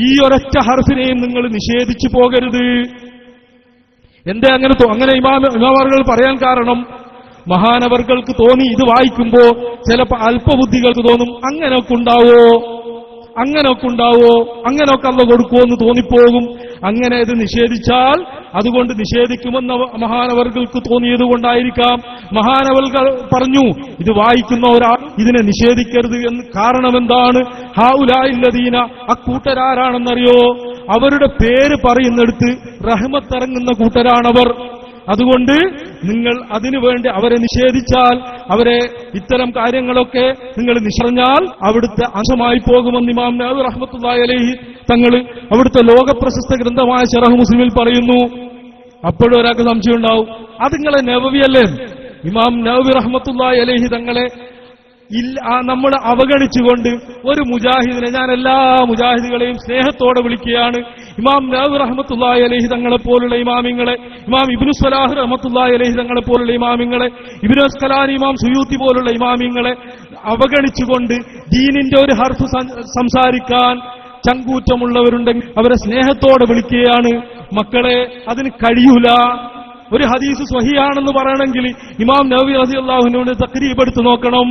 ഈ ഒരൊറ്റ ഹർഫിനെയും നിങ്ങൾ നിഷേധിച്ചു പോകരുത്. എന്തേ അങ്ങനെ ഇമാമർകൾ പറയാൻ കാരണം, മഹാനവർകൾക്ക് തോന്നി ഇത് വായിക്കുമ്പോ ചിലപ്പോ അല്പബുദ്ധികൾക്ക് തോന്നും അങ്ങനെയൊക്കെ ഉണ്ടാവോ, അങ്ങനെയൊക്കെ അള്ള കൊടുക്കുമോ എന്ന് തോന്നിപ്പോകും. അങ്ങനെ ഇത് നിഷേധിച്ചാൽ അതുകൊണ്ട് നിഷേധിക്കുമെന്ന മഹാനവർകൾക്ക് തോന്നിയത് കൊണ്ടായിരിക്കാം മഹാനവർകൾ പറഞ്ഞു ഇത് വായിക്കുന്ന ഒരാൾ ഇതിനെ നിഷേധിക്കരുത് എന്ന്. കാരണം എന്താണ്? ഹൗലായില്ലദീന, അക്കൂട്ടരാരാണെന്നറിയോ? അവരുടെ പേര് പറയുന്നിടത്ത് റഹ്മത്തിറങ്ങുന്ന കൂട്ടരാണവർ. അതുകൊണ്ട് നിങ്ങൾ അതിനുവേണ്ടി അവരെ നിഷേധിച്ചാൽ അവരെ ഇത്തരം കാര്യങ്ങളൊക്കെ നിങ്ങൾ നിഷറിഞ്ഞാൽ അവിടുത്തെ അംശമായി പോകുമെന്ന് ഇമാം നവവി റഹ്മത്തുള്ളാഹി അലൈഹി തങ്ങൾ അവിടുത്തെ ലോകപ്രശസ്ത ഗ്രന്ഥമായ ശറഹ് മുസ്ലിമിൽ പറയുന്നു. അപ്പോഴും ഒരാൾക്ക് സംശയം ഉണ്ടാവും, അത് നിങ്ങളെ നവവിയല്ലേ? ഇമാം നവവി റഹ്മത്തുള്ളാഹി അലൈഹി തങ്ങളെ നമ്മൾ അവഗണിച്ചുകൊണ്ട് ഒരു മുജാഹിദിനെ, ഞാൻ എല്ലാ മുജാഹിദുകളെയും സ്നേഹത്തോടെ വിളിക്കുകയാണ്, ഇമാം നവവി റഹ്മത്തുള്ളാഹി അലൈഹി തങ്ങളെ പോലുള്ള ഇമാമിങ്ങളെ, ഇമാം ഇബ്നു സ്വലാഹ് റഹ്മത്തുള്ളാഹി അലൈഹി തങ്ങളെ പോലുള്ള ഇമാമിങ്ങളെ, ഇബ്നു അസ്കലാനി, ഇമാം സുയൂത്തി പോലുള്ള ഇമാമിങ്ങളെ അവഗണിച്ചുകൊണ്ട് ദീനിന്റെ ഒരു ഹർഫ് സംസാരിക്കാൻ ചങ്കൂറ്റമുള്ളവരുണ്ടെങ്കിൽ അവരെ സ്നേഹത്തോടെ വിളിക്കുകയാണ്. മക്കളെ, അതിന് കഴിയൂല. ഒരു ഹദീസ് സ്വഹീഹാണെന്ന് പറയണമെങ്കിൽ ഇമാം നവവി റളിയല്ലാഹു അൻഹുവിന്റെ തഖ്രീബ് എടുത്തു നോക്കണം,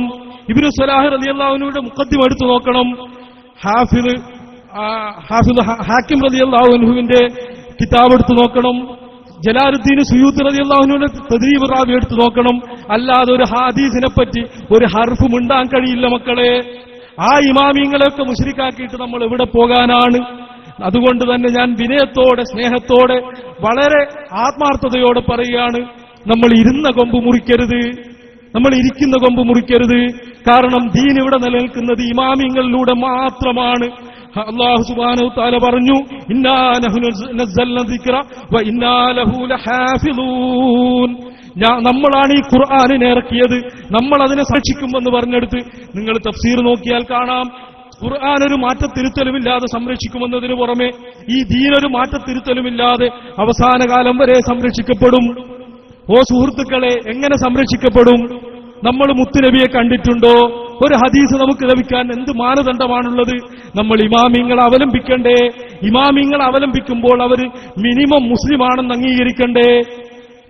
ഇബ്നു സ്വലാഹ് റളിയല്ലാഹു അൻഹുവിന്റെ മുഖദ്ദിമ എടുത്തു നോക്കണം, ഹാഫിദ് ഹാക്കിം റളിയല്ലാഹു അൻഹുവിന്റെ കിതാബ് എടുത്തു നോക്കണം, ജലാലുദ്ദീൻ സുയൂത്തി റളിയല്ലാഹു അൻഹുവിന്റെ തദ്രീബ് റാവി എടുത്തു നോക്കണം. അല്ലാതെ ഒരു ഹദീസിനെ പറ്റി ഒരു ഹർഫ് മിണ്ടാൻ കഴിയില്ല മക്കളെ. ആ ഇമാമിങ്ങളെയൊക്കെ മുശ്രിക്കാക്കിയിട്ട് നമ്മൾ എവിടെ പോകാനാണ്? അതുകൊണ്ട് തന്നെ ഞാൻ വിനയത്തോടെ, സ്നേഹത്തോടെ, വളരെ ആത്മാർത്ഥതയോടെ പറയുകയാണ്, നമ്മൾ ഇരുന്ന കൊമ്പ് മുറിക്കരുത്, നമ്മൾ ഇരിക്കുന്ന കൊമ്പ് മുറിക്കരുത്. കാരണം ദീൻ ഇവിടെ നിലനിൽക്കുന്നത് ഇമാമിങ്ങളിലൂടെ മാത്രമാണ്. അല്ലാഹു സുബ്ഹാനഹു തആല പറഞ്ഞു, ഇന്നാ നഹ്നു നസ്സൽനാ ദിക്റ വ ഇന്നാ ലഹു ലഹാഫിളൂൻ. നമ്മളാണ് ഈ ഖുർആനിനെ ഇറക്കിയത്, നമ്മൾ അതിനെ സംരക്ഷിക്കുമെന്ന് പറഞ്ഞെടുത്ത് നിങ്ങൾ തഫ്സീർ നോക്കിയാൽ കാണാം, ഖുർആൻ ഒരു മാറ്റത്തിരുത്തലുമില്ലാതെ സംരക്ഷിക്കുമെന്നതിന് പുറമെ ഈ ദീനൊരു മാറ്റത്തിരുത്തലുമില്ലാതെ അവസാന കാലം വരെ സംരക്ഷിക്കപ്പെടും. ഓ സുഹൃത്തുക്കളെ, എങ്ങനെ സംരക്ഷിക്കപ്പെടും? നമ്മൾ മുത്തുനബിയെ കണ്ടിട്ടുണ്ടോ? ഒരു ഹദീസ് നമുക്ക് ലഭിക്കാൻ എന്ത് മാനദണ്ഡമാണുള്ളത്? നമ്മൾ ഇമാമിങ്ങളെ അവലംബിക്കണ്ടേ? ഇമാമിങ്ങളെ അവലംബിക്കുമ്പോൾ അവർ മിനിമം മുസ്ലിമാണെന്ന് അംഗീകരിക്കണ്ടേ?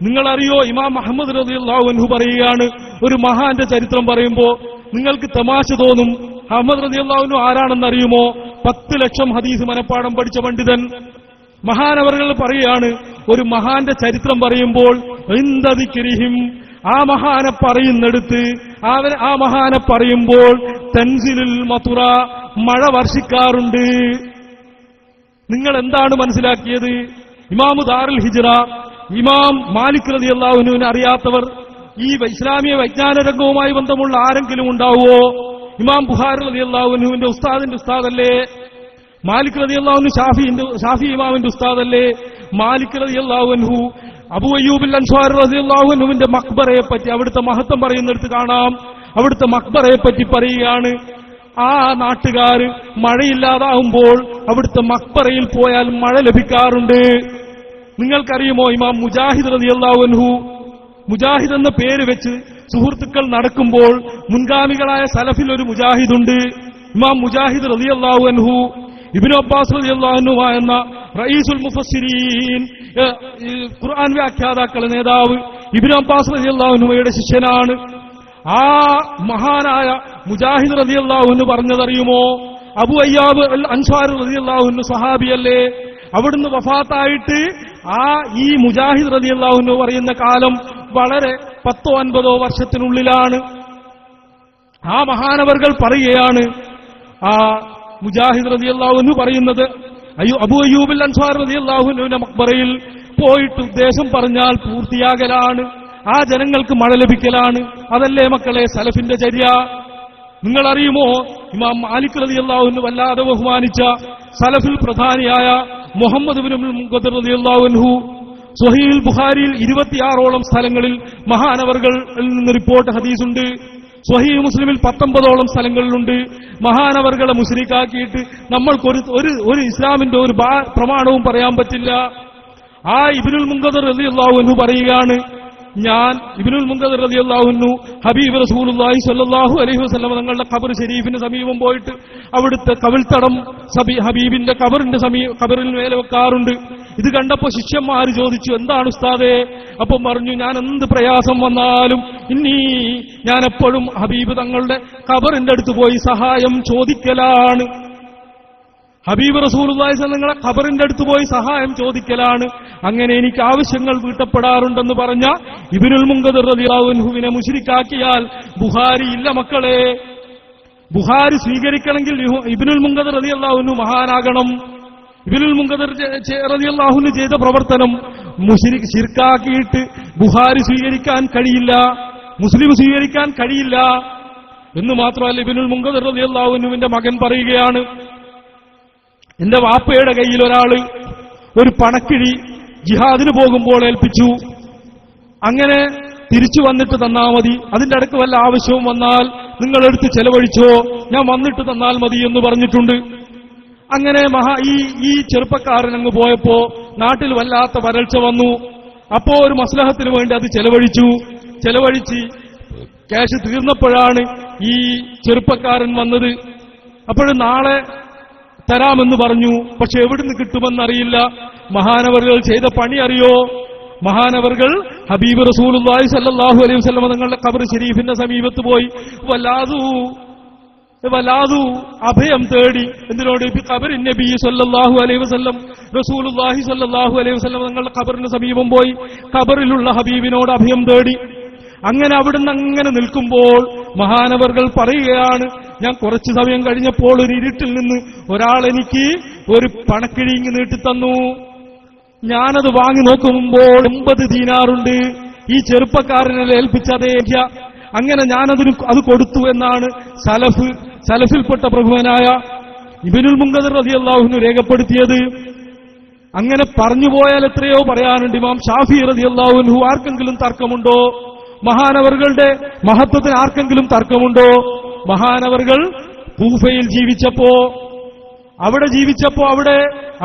നിങ്ങളറിയോ, ഇമാം മുഹമ്മദ് റളിയല്ലാഹു അൻഹു പറയുകയാണ്, ഒരു മഹാന്റെ ചരിത്രം പറയുമ്പോൾ നിങ്ങൾക്ക് തമാശ തോന്നും. അഹ്മദ് റളിയല്ലാഹു അൻഹു ആരാണെന്നറിയുമോ? 10 ലക്ഷം ഹദീസ് മനപ്പാഠം പഠിച്ച പണ്ഡിതൻ. മഹാനവറുകൾ പറയുകയാണ്, ഒരു മഹാന്റെ ചരിത്രം പറയുമ്പോൾ ഇന്ദദിക്രിഹിം, ആ മഹാനെ പറയുന്നിടത്ത്, ആ മഹാനെ പറയുമ്പോൾ തൻസിലുൽ മതുറ, മഴ വർഷിക്കാറുണ്ട്. നിങ്ങൾ എന്താണ് മനസ്സിലാക്കിയത്? ഇമാമു ദാറുൽ ഹിജ്റ ഇമാം മാലിക് റളിയല്ലാഹു അൻഹുവിനെ അറിയാത്തവർ ഈ ഇസ്ലാമിക വൈജ്ഞാന രംഗവുമായി ബന്ധമുള്ള ആരെങ്കിലും ഉണ്ടാവുമോ? ഇമാം ബുഖാരി റളിയല്ലാഹു അൻഹുവിന്റെ ഉസ്താദിന്റെ ഉസ്താദല്ലേ? മാലിക് റളിയല്ലാഹു അൻഹു ഷാഫി ഇമാമിന്റെ ഉസ്താദല്ലേ? മാലിക് റളിയല്ലാഹു അൻഹു അബൂ അയ്യൂബ് അൻസ്വാരി റളിയല്ലാഹു അൻഹുവിന്റെ മഖ്ബറയെ പറ്റി, അവിടുത്തെ മഹത്വം പറയുന്നിടത്ത് കാണാം, അവിടുത്തെ മഖ്ബറയെ പറ്റി പറയുകയാണ്, ആ നാട്ടുകാർ മഴയില്ലാതാവുമ്പോൾ അവിടുത്തെ മഖ്ബറയിൽ പോയാൽ മഴ ലഭിക്കാറുണ്ട്. നിങ്ങൾക്കറിയുമോ, ഇമാം മുജാഹിദ് റളിയല്ലാഹു അൻഹു, മുജാഹിദ് എന്ന പേര് വെച്ച് സുഹൃത്തുക്കൾ നടക്കുമ്പോൾ മുൻഗാമികളായ സലഫിൽ ഒരു മുജാഹിദുണ്ട്. ഇമാം മുജാഹിദ് റളിയല്ലാഹു അൻഹു ഇബ്നു അബ്ബാസ് റളിയല്ലാഹു അൻഹു എന്ന റഈസുൽ മുഫസ്സിരീൻ, ഖുർആൻ വ്യാഖ്യാതാക്കളുടെ നേതാവ് ഇബ്നു അബ്ബാസ് റളിയല്ലാഹു അൻഹുയുടെ ശിഷ്യനാണ്. ആ മഹാനായ മുജാഹിദ് റളിയല്ലാഹു അൻഹു പറഞ്ഞതറിയുമോ? അബൂ അയ്യൂബ് അൽ അൻസ്വാരി റളിയല്ലാഹു അൻഹു സ്വഹാബിയല്ലേ? അവിടുന്ന് വഫാത്തായിട്ട് ഈ മുജാഹിദ് റളിയല്ലാഹു അൻഹു പറയുന്ന കാലം വളരെ 10-9 വർഷത്തിനുള്ളിലാണ്. ആ മഹാനവർകൾ പറയുകയാണ്, ആ മുജാഹിദ് റളിയല്ലാഹു അൻഹു പറയുന്നത്, അബൂ അയ്യൂബ് അൽ അൻസ്വാരി റളിയല്ലാഹു അൻഹുവിന്റെ മഖ്ബറയിൽ പോയിട്ട് ഉദ്ദേശം പറഞ്ഞാൽ പൂർത്തിയാകലാണ്, ആ ജനങ്ങൾക്ക് മഴ ലഭിക്കലാണ്. അതല്ലേ മക്കളെ സലഫിന്റെ ചര്യ? നിങ്ങളറിയുമോ, ഇമാം മാലിക് റളിയല്ലാഹു അൻഹു വല്ലാതെ ബഹുമാനിച്ച സലഫിൽ പ്രധാനിയായ മുഹമ്മദ് ഇബ്നു മുൻകദിർ റളിയല്ലാഹു അൻഹു സ്വഹീഹുൽ ബുഖാരിയിൽ 26ഓളം സ്ഥലങ്ങളിൽ മഹാനവർകളിൽ നിന്ന് റിപ്പോർട്ട് ഹദീസുണ്ട്. സ്വഹീഹ് മുസ്ലിമിൽ 19ഓളം സ്ഥലങ്ങളിലുണ്ട്. മഹാനവർകളെ മുശ്രിക്കാക്കിയിട്ട് നമ്മൾക്കൊരു ഒരു ഇസ്ലാമിന്റെ ഒരു പ്രമാണവും പറയാൻ പറ്റില്ല. ആ ഇബ്നുൽ മുൻകദിർ റളിയല്ലാഹു അൻഹു പറയുകയാണ്, ഞാൻ ഇബ്നുൽ മുൻകദിർ റളിയല്ലാഹു അൻഹു ഹബീബ് റസൂലുള്ളാഹി സ്വല്ലല്ലാഹു അലൈഹി വസല്ലം തങ്ങളുടെ ഖബർ ശരീഫിന് സമീപം പോയിട്ട് അവിടുത്തെ കവിൾത്തടം ഹബീബിന്റെ ഖബറിന് മേലെ വെക്കാറുണ്ട്. ഇത് കണ്ടപ്പോ ശിഷ്യന്മാർ ചോദിച്ചു, എന്താണ് ഉസ്താദേ? അപ്പം പറഞ്ഞു, ഞാൻ എന്ത് പ്രയാസം വന്നാലും ഞാൻ എപ്പോഴും ഹബീബ് തങ്ങളുടെ ഖബറിന്റെ അടുത്ത് പോയി സഹായം ചോദിക്കലാണ്. ഹബീബ് റസൂലുള്ളാഹി തങ്ങളുടെ ഖബറിന്റെ അടുത്ത് പോയി സഹായം ചോദിക്കലാണ്. അങ്ങനെ എനിക്ക് ആവശ്യങ്ങൾ വീട്ടപ്പെടാറുണ്ടെന്ന് പറഞ്ഞ ഇബ്നുൽ മുൻകദിർ റളിയല്ലാഹു അൻഹുവിനെ മുശ്രിക്കാക്കിയാൽ ബുഖാരി ഇല്ല മക്കളെ. ബുഖാരി സ്വീകരിക്കണമെങ്കിൽ ഇബ്നുൽ മുൻകദിർ റളിയല്ലാഹു അൻഹു മഹാനാകണം. ഇബ്നുൽ മുൻകദിർ റളിയല്ലാഹു അൻഹു ചെയ്ത പ്രവർത്തനം ശിർക്കാക്കിയിട്ട് ബുഖാരി സ്വീകരിക്കാൻ കഴിയില്ല. മുസ്ലിം സ്വീകരിക്കാൻ കഴിയില്ല എന്ന് മാത്രമല്ല, ഇബ്നുൽ മുൻകദിർ റളിയല്ലാഹു അൻഹുവിന്റെ മകൻ പറയുകയാണ്, എന്റെ വാപ്പയുടെ കയ്യിൽ ഒരാള് ഒരു പണക്കിഴി ജിഹാദിന് പോകുമ്പോൾ ഏൽപ്പിച്ചു. അങ്ങനെ തിരിച്ചു വന്നിട്ട് തന്നാ മതി, അതിന്റെ അടുക്ക് വല്ല ആവശ്യവും വന്നാൽ നിങ്ങളെടുത്ത് ചെലവഴിച്ചോ, ഞാൻ വന്നിട്ട് തന്നാൽ മതി എന്ന് പറഞ്ഞിട്ടുണ്ട്. അങ്ങനെ ഈ ചെറുപ്പക്കാരൻ അങ്ങ് പോയപ്പോ നാട്ടിൽ വല്ലാത്ത വരൾച്ച വന്നു. അപ്പോ ഒരു മസ്ലഹത്തിന് വേണ്ടി അത് ചെലവഴിച്ച് ക്യാഷ് തീർന്നപ്പോഴാണ് ഈ ചെറുപ്പക്കാരൻ വന്നത്. അപ്പോഴും നാളെ തരാമെന്ന് പറഞ്ഞു. പക്ഷെ എവിടുന്ന് കിട്ടുമെന്നറിയില്ല. മഹാനവറുകൾ ചെയ്ത പണി അറിയോ? മഹാനവറുകൾ ഹബീബ് റസൂലുള്ളാഹി സ്വല്ലല്ലാഹു അലൈഹി വസല്ലം തങ്ങളുടെ ഖബർ ശരീഫിന്റെ സമീപത്ത് പോയി വലാതു അഭയം തേടി. എന്തിനോട്? ഖബറിൻ നബി സ്വല്ലല്ലാഹു അലൈഹി വസല്ലം, റസൂലുള്ളാഹി സ്വല്ലല്ലാഹു അലൈഹി വസല്ലം തങ്ങളുടെ ഖബറിന് സമീപം പോയി ഖബറിലുള്ള ഹബീബിനോട് അഭയം തേടി. അങ്ങനെ അവിടുന്ന് അങ്ങനെ നിൽക്കുമ്പോൾ മഹാനവറുകൾ പറയുകയാണ്, ഞാൻ കുറച്ചു സമയം കഴിഞ്ഞപ്പോൾ ഒരു ഇരുട്ടിൽ നിന്ന് ഒരാൾ എനിക്ക് ഒരു പണക്കിഴിങ്ങ് നീട്ടിത്തന്നു. ഞാനത് വാങ്ങി നോക്കുമ്പോൾ 9 ദീനാറുണ്ട്. ഈ ചെറുപ്പക്കാരനെ ഏൽപ്പിച്ചതേ. അങ്ങനെ അത് കൊടുത്തു എന്നാണ് സലഫിൽപ്പെട്ട പ്രഭുവനായ ഇബ്നുൽ മുൻകദിർ റളിയല്ലാഹു അൻഹു രേഖപ്പെടുത്തിയത്. അങ്ങനെ പറഞ്ഞുപോയാൽ എത്രയോ പറയാനുണ്ട്. ഇമാം ഷാഫി റളിയല്ലാഹു അൻഹു ആർക്കെങ്കിലും തർക്കമുണ്ടോ? മഹാനവറുകളുടെ മഹത്വത്തിന് ആർക്കെങ്കിലും തർക്കമുണ്ടോ? മഹാനവറുകൾ കൂഫയിൽ ജീവിച്ചപ്പോ അവിടെ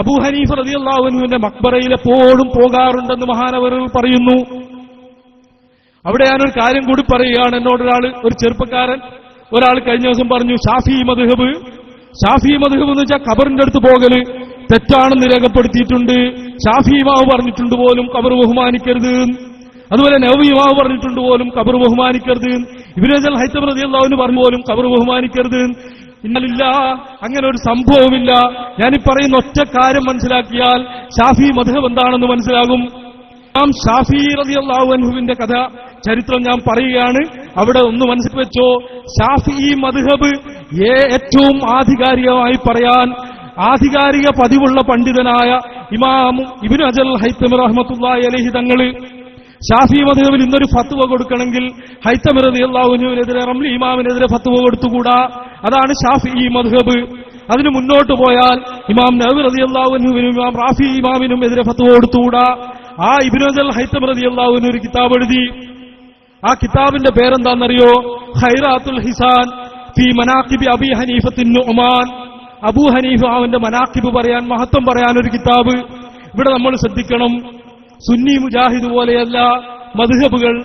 അബൂ ഹനീഫ റളിയല്ലാഹു അൻഹുവിന്റെ മക്ബറയിൽ എപ്പോഴും പോകാറുണ്ടെന്ന് മഹാനവറുകൾ പറയുന്നു. അവിടെ ഞാനൊരു കാര്യം കൂടി പറയുകയാണ്. എന്നോട് ഒരു ചെറുപ്പക്കാരൻ കഴിഞ്ഞ ദിവസം പറഞ്ഞു, ഷാഫി മദ്ഹബ് എന്ന് വെച്ചാൽ ഖബറിന്റെ അടുത്ത് പോകല് തെറ്റാണെന്ന് രേഖപ്പെടുത്തിയിട്ടുണ്ട്. ഷാഫി ഇമാം പറഞ്ഞിട്ടുണ്ട് പോലും ഖബർ ബഹുമാനിക്കരുത്. അതുപോലെ നവവി ഇമാം പറഞ്ഞിട്ടുണ്ട് പോലും ഖബർ ബഹുമാനിക്കരുത്. ഇബ്നു ഹജർ ഹൈതമി റളിയല്ലാഹു അൻഹു പറഞ്ഞു പോലും ഖബർ ബഹുമാനിക്കരുത്. ഇന്നലില്ല, അങ്ങനെ ഒരു സംഭവമില്ല. ഞാനീ പറയുന്ന ഒറ്റ കാര്യം മനസ്സിലാക്കിയാൽ ഷാഫി മദ്ഹബ് എന്താണെന്ന് മനസ്സിലാകും. ഇമാം ഷാഫി റളിയല്ലാഹു അൻഹുവിന്റെ ചരിത്രം ഞാൻ പറയുകയാണ്. അവിടെ ഒന്ന് മനസ്സിൽ വെച്ചോ. ഷാഫി മദ്ഹബ് ഏറ്റവും ആധികാരികമായി പറയാൻ ആധികാരിക പതിവുള്ള പണ്ഡിതനായ ഇമാം ഇബ്നു ഹജർ ഹൈതമി റഹ്മത്തുള്ളാഹി അലൈഹി തങ്ങള് ഷാഫി മദ്ഹബിൽ ഇന്നൊരു ഫത്വ കൊടുക്കണമെങ്കിൽ ഹൈതമി റളിയല്ലാഹു അൻഹുവിനെതിരെ റംലി ഇമാമിനെതിരെ ഫത്വ കൊടുത്തുകൂടാ. അതാണ് ഷാഫി മദ്ഹബ്. അതിന് മുന്നോട്ട് പോയാൽ ഇമാം നവവി റളിയല്ലാഹു അൻഹുവിനും ഇമാം റാഫി ഇമാമിനും എതിരെ ഫത്വ കൊടുത്തുകൂടാ. ആ ഇബ്നു ഹജർ ഹൈതമി റളിയല്ലാഹു അൻഹു ഒരു കിതാബ് എഴുതി. ആ കിതാബിന്റെ പേരെന്താണെന്നറിയോ? ഖൈറാത്തുൽ ഹിസാൻ ഫീ മനാഖിബി അബീ ഹനീഫത്തിൻ നുഅ്മാൻ. അബൂ ഹനീഫ അവന്റെ മനാഖിബ് പറയാൻ, മഹത്വം പറയാൻ ഒരു കിതാബ്. ഇവിടെ നമ്മൾ ശ്രദ്ധിക്കണം, സുന്നി മുജാഹിദ് പോലെയല്ല മദ്ഹബുകൾ,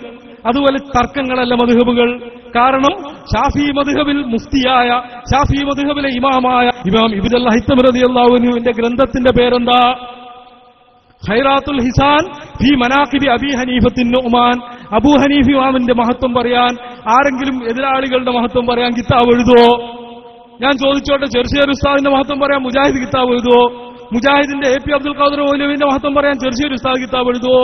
അതുപോലെ തർക്കങ്ങളല്ല മദ്ഹബുകൾ. കാരണം ഷാഫി മദ്ഹബിൽ മുഫ്തിയായ, ഷാഫി മദ്ഹബിലെ ഇമാമായ ഇമാം ഇബ്നുൽ ഹൈതമി റളിയല്ലാഹു അൻഹുവിന്റെ ഗ്രന്ഥത്തിന്റെ പേരെന്താ? ഖൈറാത്തുൽ ഹിസാൻ ഫീ മനാഖിബി അബീ ഹനീഫത്തിൻ നുഅ്മാൻ. അബൂ ഹനീഫ ഇമാമിന്റെ മഹത്വം പറയാൻ, ആരെങ്കിലും എതിരാളികളുടെ മഹത്വം പറയാൻ കിതാബ് എഴുതുവോ? ഞാൻ ചോദിച്ചോട്ടെ, ചെറുശ്ശേരി ഉസ്താദിന്റെ മഹത്വം പറയാൻ മുജാഹിദ് കിതാബ് എഴുതുവോ? മുജാഹിദിന്റെ എ പി അബ്ദുൽ ഖാദർ മൗലവിന്റെ മഹത്വം പറയാൻ ചെറുശ്ശേരി ഉസ്താദ് കിതാബ് എഴുതുവോ?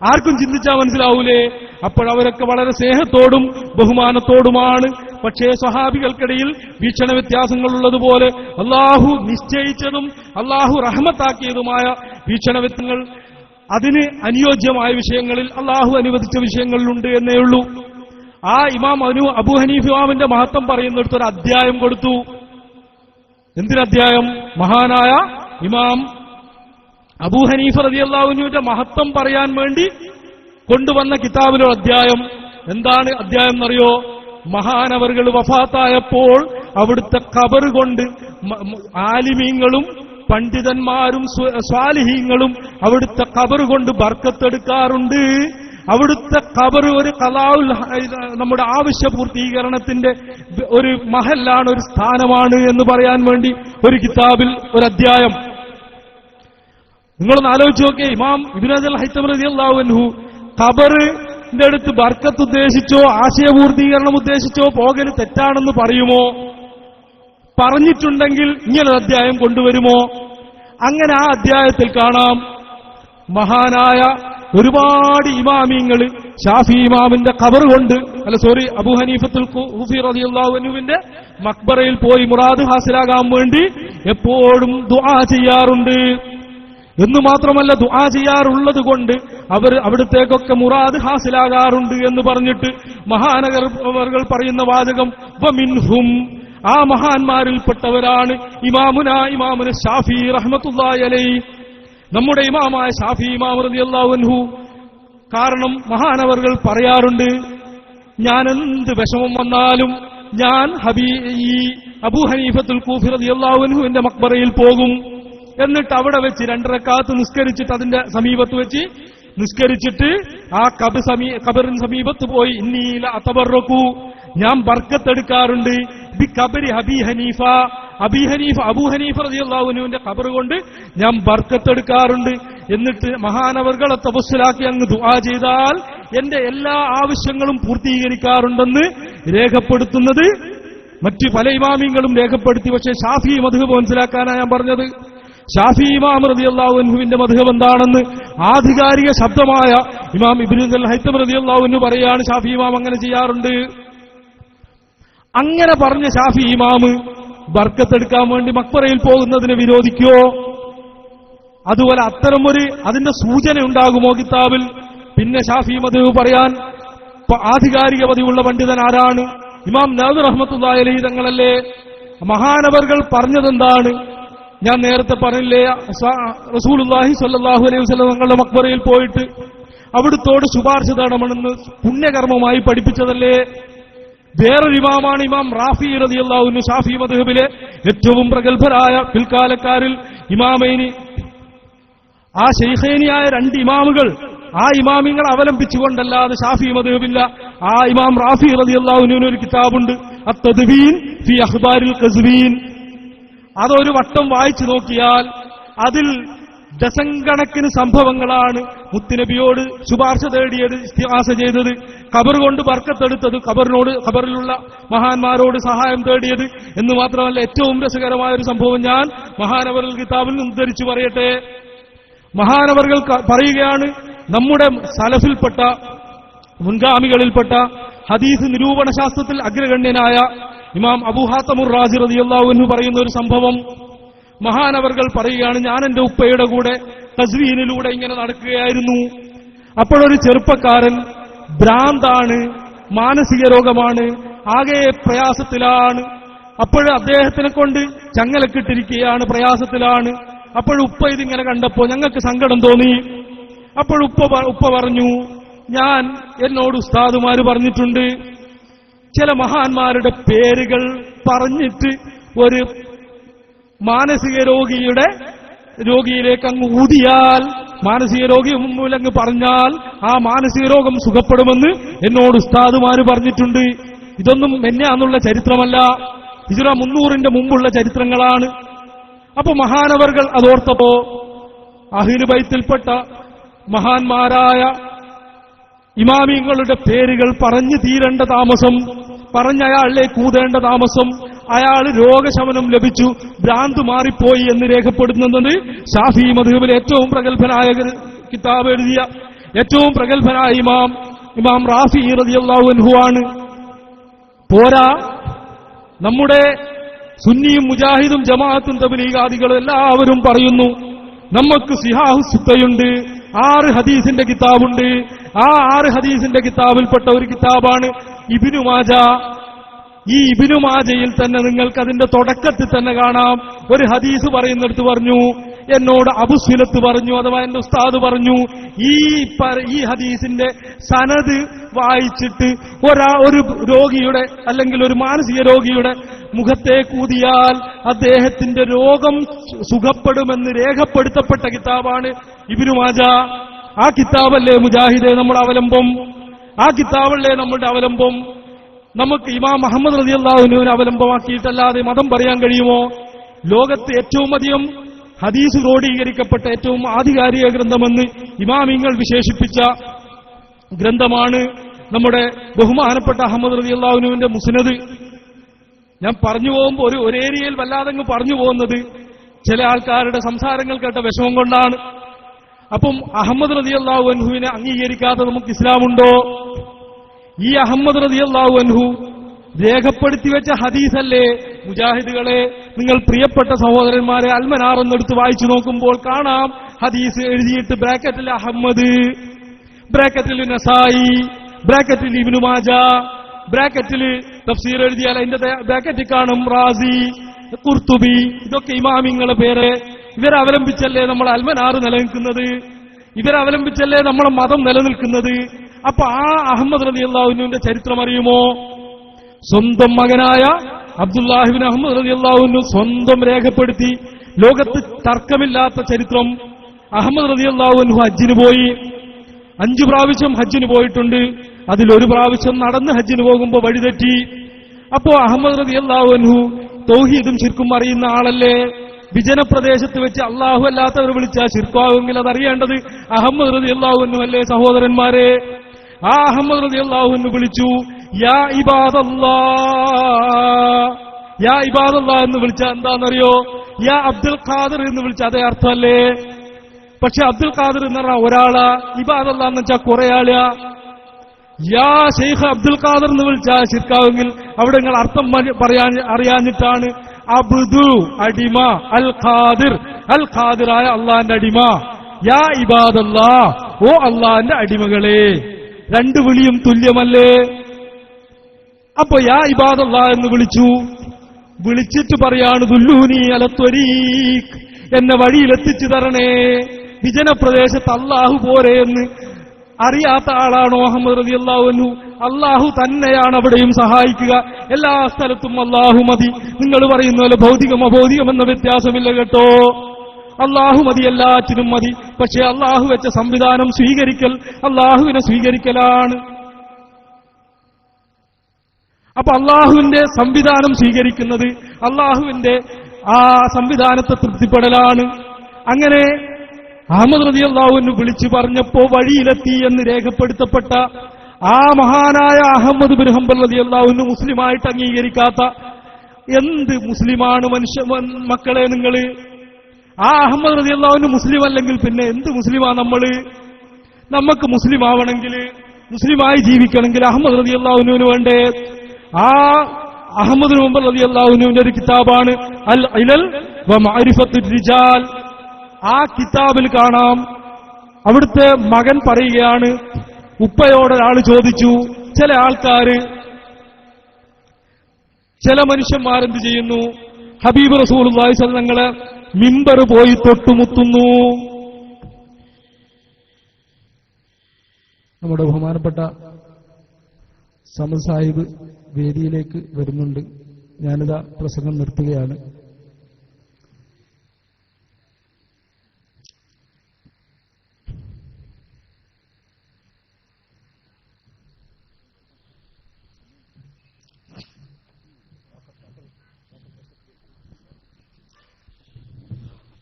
ആർക്കും ചിന്തിച്ചാൽ മനസ്സിലാവൂലേ? അപ്പോഴവരൊക്കെ വളരെ സ്നേഹത്തോടും ബഹുമാനത്തോടുമാണ്. പക്ഷേ സ്വഹാബികൾക്കിടയിൽ വീക്ഷണ വ്യത്യാസങ്ങളുള്ളതുപോലെ അള്ളാഹു നിശ്ചയിച്ചതും അള്ളാഹു റഹ്മത്താക്കിയതുമായ വീക്ഷണ വ്യത്യാസങ്ങൾ അതിന് അനുയോജ്യമായ വിഷയങ്ങളിൽ അള്ളാഹു അനുവദിച്ച വിഷയങ്ങളിലുണ്ട് എന്നേ ഉള്ളൂ. ആ ഇമാം അബൂ ഹനീഫ ഇമാമിന്റെ മഹത്വം പറയുന്നിടത്തൊരു അധ്യായം കൊടുത്തു. എന്തിനധ്യായം? മഹാനായ ഇമാം അബൂ ഹനീഫ റളിയല്ലാഹു അൻഹുവിന്റെ മഹത്വം പറയാൻ വേണ്ടി കൊണ്ടുവന്ന കിതാബിലൊരു അധ്യായം. എന്താണ് അധ്യായം എന്നറിയോ? മഹാനവറുകൾ വഫാത്തായപ്പോൾ അവിടുത്തെ ഖബർ കൊണ്ട് ആലിമീങ്ങളും പണ്ഡിതന്മാരും സ്വാലിഹീങ്ങളും അവിടുത്തെ ഖബർ കൊണ്ട് ബർക്കത്തെടുക്കാറുണ്ട്. അവിടുത്തെ ഖബർ ഒരു ഖലാഉൽ, നമ്മുടെ ആവശ്യ പൂർത്തീകരണത്തിന്റെ ഒരു മഹല്ലാണ്, ഒരു സ്ഥാനമാണ് എന്ന് പറയാൻ വേണ്ടി ഒരു കിതാബിൽ ഒരു അധ്യായം. നിങ്ങളൊന്ന് ആലോചിച്ച് നോക്കിയേ. ഇമാം ഇബ്നു ഹജർ ഹൈതമി റളിയല്ലാഹു അൻഹു ഖബറിന്റെ അടുത്ത് ബർക്കത്ത് ഉദ്ദേശിച്ചോ ആശയപൂർത്തീകരണം ഉദ്ദേശിച്ചോ പോകൽ തെറ്റാണെന്ന് പറയുമോ? പറഞ്ഞിട്ടുണ്ടെങ്കിൽ ഇങ്ങനൊരു അധ്യായം കൊണ്ടുവരുമോ? അങ്ങനെ ആ അധ്യായത്തിൽ കാണാം മഹാനായ ഒരുപാട് ഇമാമിങ്ങൾ ഷാഫി ഇമാമിന്റെ ഖബർ കൊണ്ട് അബൂ ഹനീഫത്തുൽ കൂഫി റളിയല്ലാഹു അൻഹുവിന്റെ മക്ബറയിൽ പോയി മുറാദ് ഹാസിലാകാൻ വേണ്ടി എപ്പോഴും ദുആ ചെയ്യാറുണ്ട്. എന്നു മാത്രമല്ല ദുആ ചെയ്യാറുള്ളത് കൊണ്ട് അവിടുത്തേക്കൊക്കെ മുറാദ് ഹാസിലാകാറുണ്ട് എന്ന് പറഞ്ഞിട്ട് മഹാനഗർ പറയുന്ന വാചകം വമിൻഹും, ആ മഹാന്മാരിൽപ്പെട്ടവരാണ് ഇമാമുന ശാഫി റഹ്മത്തുള്ളാഹി അലൈഹി, നമ്മുടെ ഇമാമായ ശാഫി ഇമാം റളിയല്ലാഹു അൻഹു. കാരണം മഹാനവർകൾ പറയാറുണ്ട്, ഞാൻ എന്ത് വിഷമം വന്നാലും ഞാൻ ഈ അബൂ ഹനീഫത്തുൽ കൂഫി റളിയല്ലാഹു അൻഹുവിന്റെ മക്ബറയിൽ പോകും. എന്നിട്ട് അവിടെ വെച്ച് 2 റക്അത്ത് നിസ്കരിച്ചിട്ട് അതിന്റെ സമീപത്ത് വെച്ച് നിസ്കരിച്ചിട്ട് ആ ഖബറിന് സമീപത്ത് പോയി ഇന്നീല അതബറകു, ഞാൻ ബർക്കത്തെടുക്കാറുണ്ട് ബി ഖബരി അബൂ ഹനീഫ റളിയല്ലാഹു അൻഹുവിന്റെ ഖബർ കൊണ്ട് ഞാൻ ബർക്കത്തെടുക്കാറുണ്ട്. എന്നിട്ട് മഹാനവർകളെ തവസ്സുലാക്കി അങ്ങ് ദുആ ചെയ്താൽ എന്റെ എല്ലാ ആവശ്യങ്ങളും പൂർത്തീകരിക്കാറുണ്ടെന്ന് രേഖപ്പെടുത്തുന്നത് മറ്റു പല ഇമാമിങ്ങളും രേഖപ്പെടുത്തി. പക്ഷേ ഷാഫി മദ്ഹബ് മനസ്സിലാക്കാനാണ് ഞാൻ പറഞ്ഞത്. ഷാഫി ഇമാം റളിയല്ലാഹു അൻഹുവിന്റെ മദ്ഹബ് എന്താണെന്ന് ആധികാരിക ശബ്ദമായ ഇമാം ഇബ്നുൽ ഹൈതം റളിയല്ലാഹു അൻഹു പറയാണ്, ഷാഫി ഇമാം അങ്ങനെ ചെയ്യാറുണ്ട്. അങ്ങനെ പറഞ്ഞ ഷാഫി ഇമാം ബർക്കത്തെടുക്കാൻ വേണ്ടി മക്ബറയിൽ പോകുന്നതിനെ വിരോധിക്കുവോ? അതുപോലെ അത്തരമൊരു അതിന്റെ സൂചന ഉണ്ടാകുമോ കിതാബിൽ? പിന്നെ ഷാഫി മദ്ഹബ് പറയാൻ ആധികാരിക പതിവുള്ള പണ്ഡിതൻ ആരാണ്? ഇമാം നവവി റഹ്മത്തുള്ളാഹി അലൈഹി തങ്ങളല്ലേ. മഹാനവർകൾ പറഞ്ഞതെന്താണ്? ഞാൻ നേരത്തെ പറഞ്ഞില്ലേ, റസൂലുള്ളാഹി സ്വല്ലല്ലാഹു അലൈഹി വസല്ലം തങ്ങളുടെ മക്ബറയിൽ പോയിട്ട് അവിടുത്തോട് ശുപാർശ തേടണമെന്ന് പുണ്യകർമ്മമായി പഠിപ്പിച്ചതല്ലേ. വേറൊരു ഇമാമാണ് ഇമാം റാഫി റളിയല്ലാഹു അൻഹു, ഷാഫി മദ്ഹബിലെ ഏറ്റവും പ്രഗത്ഭരായ പിൽക്കാലക്കാരിൽ ഇമാമൈനി, ആ ശൈഖൈനിയായ 2 ഇമാമുകൾ, ആ ഇമാമിങ്ങൾ അവലംബിച്ചുകൊണ്ടല്ലാതെ ഷാഫി മദ്ഹബില്ല. ആ ഇമാം റാഫി റളിയല്ലാഹു അൻഹുവിന് ഒരു കിതാബുണ്ട്, അത്തദ്വീൻ ഫി അഖ്ബാരിൽ ഖസ്വീൻ. അതൊരു വട്ടം വായിച്ചു നോക്കിയാൽ അതിൽ ഡസൻകണക്കിന് സംഭവങ്ങളാണ് മുത്തുനബിയോട് ശുപാർശ തേടിയത്, ഇസ്തിഗാസ ചെയ്തത്, ഖബർ കൊണ്ട് ബർക്കത്തെടുത്തത്, ഖബറിലുള്ള മഹാന്മാരോട് സഹായം തേടിയത് എന്ന് മാത്രമല്ല, ഏറ്റവും രസകരമായ ഒരു സംഭവം ഞാൻ മഹാനവറുൽ കിതാബിൽ നിന്ന് ഉദ്ധരിച്ചു പറയട്ടെ. മഹാനവറുകൾ പറയുകയാണ്, നമ്മുടെ സലഫിൽപ്പെട്ട മുൻഗാമികളിൽപ്പെട്ട ഹദീസ് നിരൂപണ ശാസ്ത്രത്തിൽ അഗ്രഗണ്യനായ ഇമാം അബൂ ഹാത്തമുർ റാസി റളിയല്ലാഹു അൻഹു പറയുന്ന ഒരു സംഭവം. മഹാനവർകൾ പറയുകയാണ്, ഞാൻ എന്റെ ഉപ്പയുടെ കൂടെ തസ്വീനിലൂടെ ഇങ്ങനെ നടക്കുകയായിരുന്നു. അപ്പോഴൊരു ചെറുപ്പക്കാരൻ ഭ്രാന്താണ്, മാനസിക രോഗമാണ്, ആകെ പ്രയാസത്തിലാണ്. അപ്പോൾ അദ്ദേഹത്തിനെ കൊണ്ട് ചങ്ങലക്കിട്ടിരിക്കുകയാണ്, പ്രയാസത്തിലാണ്. ഉപ്പ ഇതിങ്ങനെ കണ്ടപ്പോ ഞങ്ങൾക്ക് സങ്കടം തോന്നി. ഉപ്പ പറഞ്ഞു, എന്നോട് ഉസ്താദുമാര് പറഞ്ഞിട്ടുണ്ട്, ചില മഹാന്മാരുടെ പേരുകൾ പറഞ്ഞിട്ട് ഒരു മാനസിക രോഗിയിലേക്ക് അങ്ങ് ഊതിയാൽ, മാനസിക രോഗി മുമ്പിലങ്ങ് പറഞ്ഞാൽ ആ മാനസിക രോഗം സുഖപ്പെടുമെന്ന് എന്നോട് ഉസ്താദുമാര് പറഞ്ഞിട്ടുണ്ട്. ഇതൊന്നും മെന്നാന്നുള്ള ചരിത്രമല്ല, ഹിജ്റ 300 മുമ്പുള്ള ചരിത്രങ്ങളാണ്. അപ്പൊ മഹാനവർകൾ അതോർത്തപ്പോ അഹ്ലു ബൈത്തിൽപ്പെട്ട മഹാന്മാരായ ഇമാമിങ്ങളുടെ പേരുകൾ പറഞ്ഞു തീരേണ്ട താമസം, പറഞ്ഞയാളിലേക്ക് ഊതേണ്ട താമസം, അയാൾ രോഗശമനം ലഭിച്ചു, ഭ്രാന്ത് മാറിപ്പോയി എന്ന് രേഖപ്പെടുത്തുന്നത് ഷാഫി മദ്ഹബിലെ ഏറ്റവും പ്രഗത്ഭനായ കിതാബ് എഴുതിയ ഏറ്റവും പ്രഗത്ഭനായ ഇമാം റാഫി റളിയല്ലാഹു അൻഹു ആണ്. പോരാ, നമ്മുടെ സുന്നിയും മുജാഹിദും ജമാഅത്തും തബ്ലീഗാദികളും എല്ലാവരും പറയുന്നു, നമുക്ക് സിഹാഹു സിത്തയുണ്ട്, 6 ഹദീസിന്റെ കിതാബുണ്ട്. ആ 6 ഹദീസിന്റെ കിതാബിൽപ്പെട്ട ഒരു കിതാബാണ് ഇബ്നു മാജ. ഈ ഇബ്നു മാജയിൽ തന്നെ നിങ്ങൾക്ക് അതിന്റെ തുടക്കത്തിൽ തന്നെ കാണാം, ഒരു ഹദീസ് പറയുന്നിടത്ത് പറഞ്ഞു, എന്നോട് അബുസ്വിലത്ത് പറഞ്ഞു, അഥവാ എന്റെ ഉസ്താദ് പറഞ്ഞു, ഈ ഹദീസിന്റെ സനദ് വായിച്ചിട്ട് ഒരു രോഗിയുടെ അല്ലെങ്കിൽ ഒരു മാനസിക രോഗിയുടെ മുഖത്തെ കൂതിയാൽ അദ്ദേഹത്തിന്റെ രോഗം സുഖപ്പെടുമെന്ന് രേഖപ്പെടുത്തപ്പെട്ട കിതാബാണ് ഇബ്നു മാജ. ആ കിതാബല്ലേ മുജാഹിദെ നമ്മുടെ അവലംബം? ആ കിതാബല്ലേ നമ്മുടെ അവലംബം? നമുക്ക് ഇമാം മുഹമ്മദ് റളിയല്ലാഹു അൻഹുവിനെ അവലംബമാക്കിയിട്ടല്ലാതെ മതം പറയാൻ കഴിയുമോ? ലോകത്ത് ഏറ്റവും അധികം ഹദീസ് ക്രോഡീകരിക്കപ്പെട്ട ഏറ്റവും ആധികാരിക ഗ്രന്ഥമെന്ന് ഇമാമിങ്ങൾ വിശേഷിപ്പിച്ച ഗ്രന്ഥമാണ് നമ്മുടെ ബഹുമാനപ്പെട്ട അഹ്മദ് റളിയല്ലാഹു അൻഹുവിന്റെ മുസ്നദ്. ഞാൻ പറഞ്ഞു പോകുമ്പോൾ ഒരു ഏരിയയിൽ വല്ലാതങ്ങ് പറഞ്ഞു പോകുന്നത് ചില ആൾക്കാരുടെ സംസാരങ്ങൾ കേട്ട വിഷമം കൊണ്ടാണ്. അപ്പം അഹ്മദ് റളിയല്ലാഹു അൻഹുവിനെ അംഗീകരിക്കാതെ നമുക്ക് ഇസ്ലാമുണ്ടോ? ഈ അഹ്മദ് റളിയല്ലാഹു അൻഹു രേഖപ്പെടുത്തി വെച്ച ഹദീസല്ലേ? മുജാഹിദുകളെ, നിങ്ങൾ പ്രിയപ്പെട്ട സഹോദരന്മാരെ, അൽമനാർ എന്നെടുത്ത് വായിച്ചു നോക്കുമ്പോൾ കാണാം ഹദീസ് എഴുതിയിട്ട് ബ്രാക്കറ്റിൽ അഹമ്മദ്, ബ്രാക്കറ്റിൽ നസായി, ബ്രാക്കറ്റിൽ ഇബ്നു മാജ, ബ്രാക്കറ്റിൽ തഫ്സീർ എഴുതിയാൽ അതിന്റെ ബ്രാക്കറ്റിൽ കാണും റാസി, ഖുർത്തുബി. ഇതൊക്കെ ഇമാമിങ്ങളെ പേര്. ഇവരെ അവലംബിച്ചല്ലേ നമ്മൾ അൽമനാർ നിലനിൽക്കുന്നത്, ഇവരെ അവലംബിച്ചല്ലേ നമ്മളെ മതം നിലനിൽക്കുന്നത്. അപ്പൊ ആ അഹമ്മദ് റളിയല്ലാഹു അൻഹുവിന്റെ ചരിത്രം അറിയുമോ? സ്വന്തം മകനായ അബ്ദുല്ലാഹിബ്ൻ അഹമ്മദ് റളിയല്ലാഹു അൻഹു സ്വന്തം രേഖപ്പെടുത്തി. ലോകത്ത് തർക്കമില്ലാത്ത ചരിത്രം. അഹമ്മദ് റളിയല്ലാഹു അൻഹു ഹജ്ജിന് പോയി. 5 പ്രാവശ്യം ഹജ്ജിന് പോയിട്ടുണ്ട്. അതിലൊരു പ്രാവശ്യം നടന്ന് ഹജ്ജിന് പോകുമ്പോൾ വഴിതെറ്റി. അപ്പോ അഹമ്മദ് റളിയല്ലാഹു അൻഹു തൗഹീദും ശിർക്കും അറിയുന്ന ആളല്ലേ? വിജനപ്രദേശത്ത് വെച്ച് അള്ളാഹു അല്ലാത്തവർ വിളിച്ചാൽ ശിർക്കാവുമെങ്കിൽ അതറിയേണ്ടത് അഹമ്മദ് റളിയല്ലാഹു അൻഹു അല്ലേ സഹോദരന്മാരെ? ആ അഹമ്മദ് റളിയല്ലാഹു അൻഹു വിളിച്ചു, യാ ഇബാദല്ലാഹ്, യാ ഇബാദല്ലാഹ് എന്ന് വിളിച്ചാൽ എന്താണെന്നറിയോ? യാ അബ്ദുൽ ഖാദിർ എന്ന് വിളിച്ചാൽ അതേ അർത്ഥമല്ലേ? പക്ഷെ അബ്ദുൽ ഖാദിർ എന്ന് പറഞ്ഞാൽ ഒരാളാ, ഇബാദല്ലാഹ് എന്ന് വെച്ചാൽ കുറെ ആളാ. യാ ഷെയ്ഖ് അബ്ദുൽ ഖാദിർ എന്ന് വിളിച്ചാൽ ശിർക്കാവെങ്കിൽ അവിടെ നിങ്ങൾ അർത്ഥം അറിയാഞ്ഞിട്ടാണ്. അബ്ദു അടിമ, അൽ ഖാദിർ അൽ ഖാദിറായ അള്ളാന്റെ അടിമ. യാ ഇബാദല്ലാഹ്, ഓ അള്ളാന്റെ അടിമകളെ. 2 വിളിയും തുല്യമല്ലേ? അപ്പൊ യാ ഇബാദല്ലാഹ് എന്ന് വിളിച്ചു. വിളിച്ചിട്ട് പറയാണ് ദുല്ലൂനി അലത്വരീഖ്, എന്നെ വഴിയിലെത്തിച്ചു തരണേ. വിജനപ്രദേശത്ത് അള്ളാഹു പോരെ എന്ന് അറിയാത്ത ആളാണോ അഹമ്മദ് റളിയല്ലാഹു അൻഹു? അള്ളാഹു തന്നെയാണ് അവിടെയും സഹായിക്കുക. എല്ലാ സ്ഥലത്തും അള്ളാഹു മതി. നിങ്ങൾ പറയുന്ന പോലെ ഭൗതികം അഭൗതികം എന്ന വ്യത്യാസമില്ല കേട്ടോ. അള്ളാഹു മതി, എല്ലാറ്റിനും മതി. പക്ഷെ അള്ളാഹു വെച്ച സംവിധാനം സ്വീകരിക്കൽ അള്ളാഹുവിനെ സ്വീകരിക്കലാണ്. അപ്പൊ അള്ളാഹുവിന്റെ സംവിധാനം സ്വീകരിക്കുന്നത് അള്ളാഹുവിന്റെ ആ സംവിധാനത്തെ തൃപ്തിപ്പെടലാണ്. അങ്ങനെ അഹമ്മദ് റളിയല്ലാഹു അൻഹു വിളിച്ചു പറഞ്ഞപ്പോ വഴിയിലെത്തി എന്ന് രേഖപ്പെടുത്തപ്പെട്ട ആ മഹാനായ അഹമ്മദ് ബിൻ ഹംബൽ റളിയല്ലാഹു അൻഹു മുസ്ലിമായിട്ട് അംഗീകരിക്കാത്ത എന്ത് മുസ്ലിമാണ് മക്കളെ നിങ്ങള്? ആ അഹമ്മദ് റളിയല്ലാഹു അൻഹു മുസ്ലിം അല്ലെങ്കിൽ പിന്നെ എന്ത് മുസ്ലിമാ നമ്മള്? നമുക്ക് മുസ്ലിം ആവണമെങ്കിൽ, മുസ്ലിമായി ജീവിക്കണമെങ്കിൽ അഹമ്മദ് റളിയല്ലാഹു അൻഹുവിന് വേണ്ടേ? ആ അഹമ്മദ് ബിൻ ഹംബൽ റളിയല്ലാഹു അൻഹുവിന്റെ ഒരു കിതാബാണ് അൽ ഇലൽ വ മഅരിഫത്തുർ റിജാൽ. ആ കിതാബിൽ കാണാം, അവിടുത്തെ മകൻ പറയുകയാണ്, ഉപ്പയോടൊരാൾ ചോദിച്ചു, ചില ആൾക്കാര്, ചില മനുഷ്യന്മാരെന്ത് ചെയ്യുന്നു? ഹബീബ് റസൂലുള്ളാഹി സ്വല്ലല്ലാഹു അലൈഹി വസല്ലം മിമ്പർ പോയി തൊട്ടുമുത്തുന്നു. നമ്മുടെ ബഹുമാനപ്പെട്ട സമദ് സാഹിബ് വേദിയിലേക്ക് വരുന്നുണ്ട്. ഞാനിതാ പ്രസംഗം നിർത്തുകയാണ്.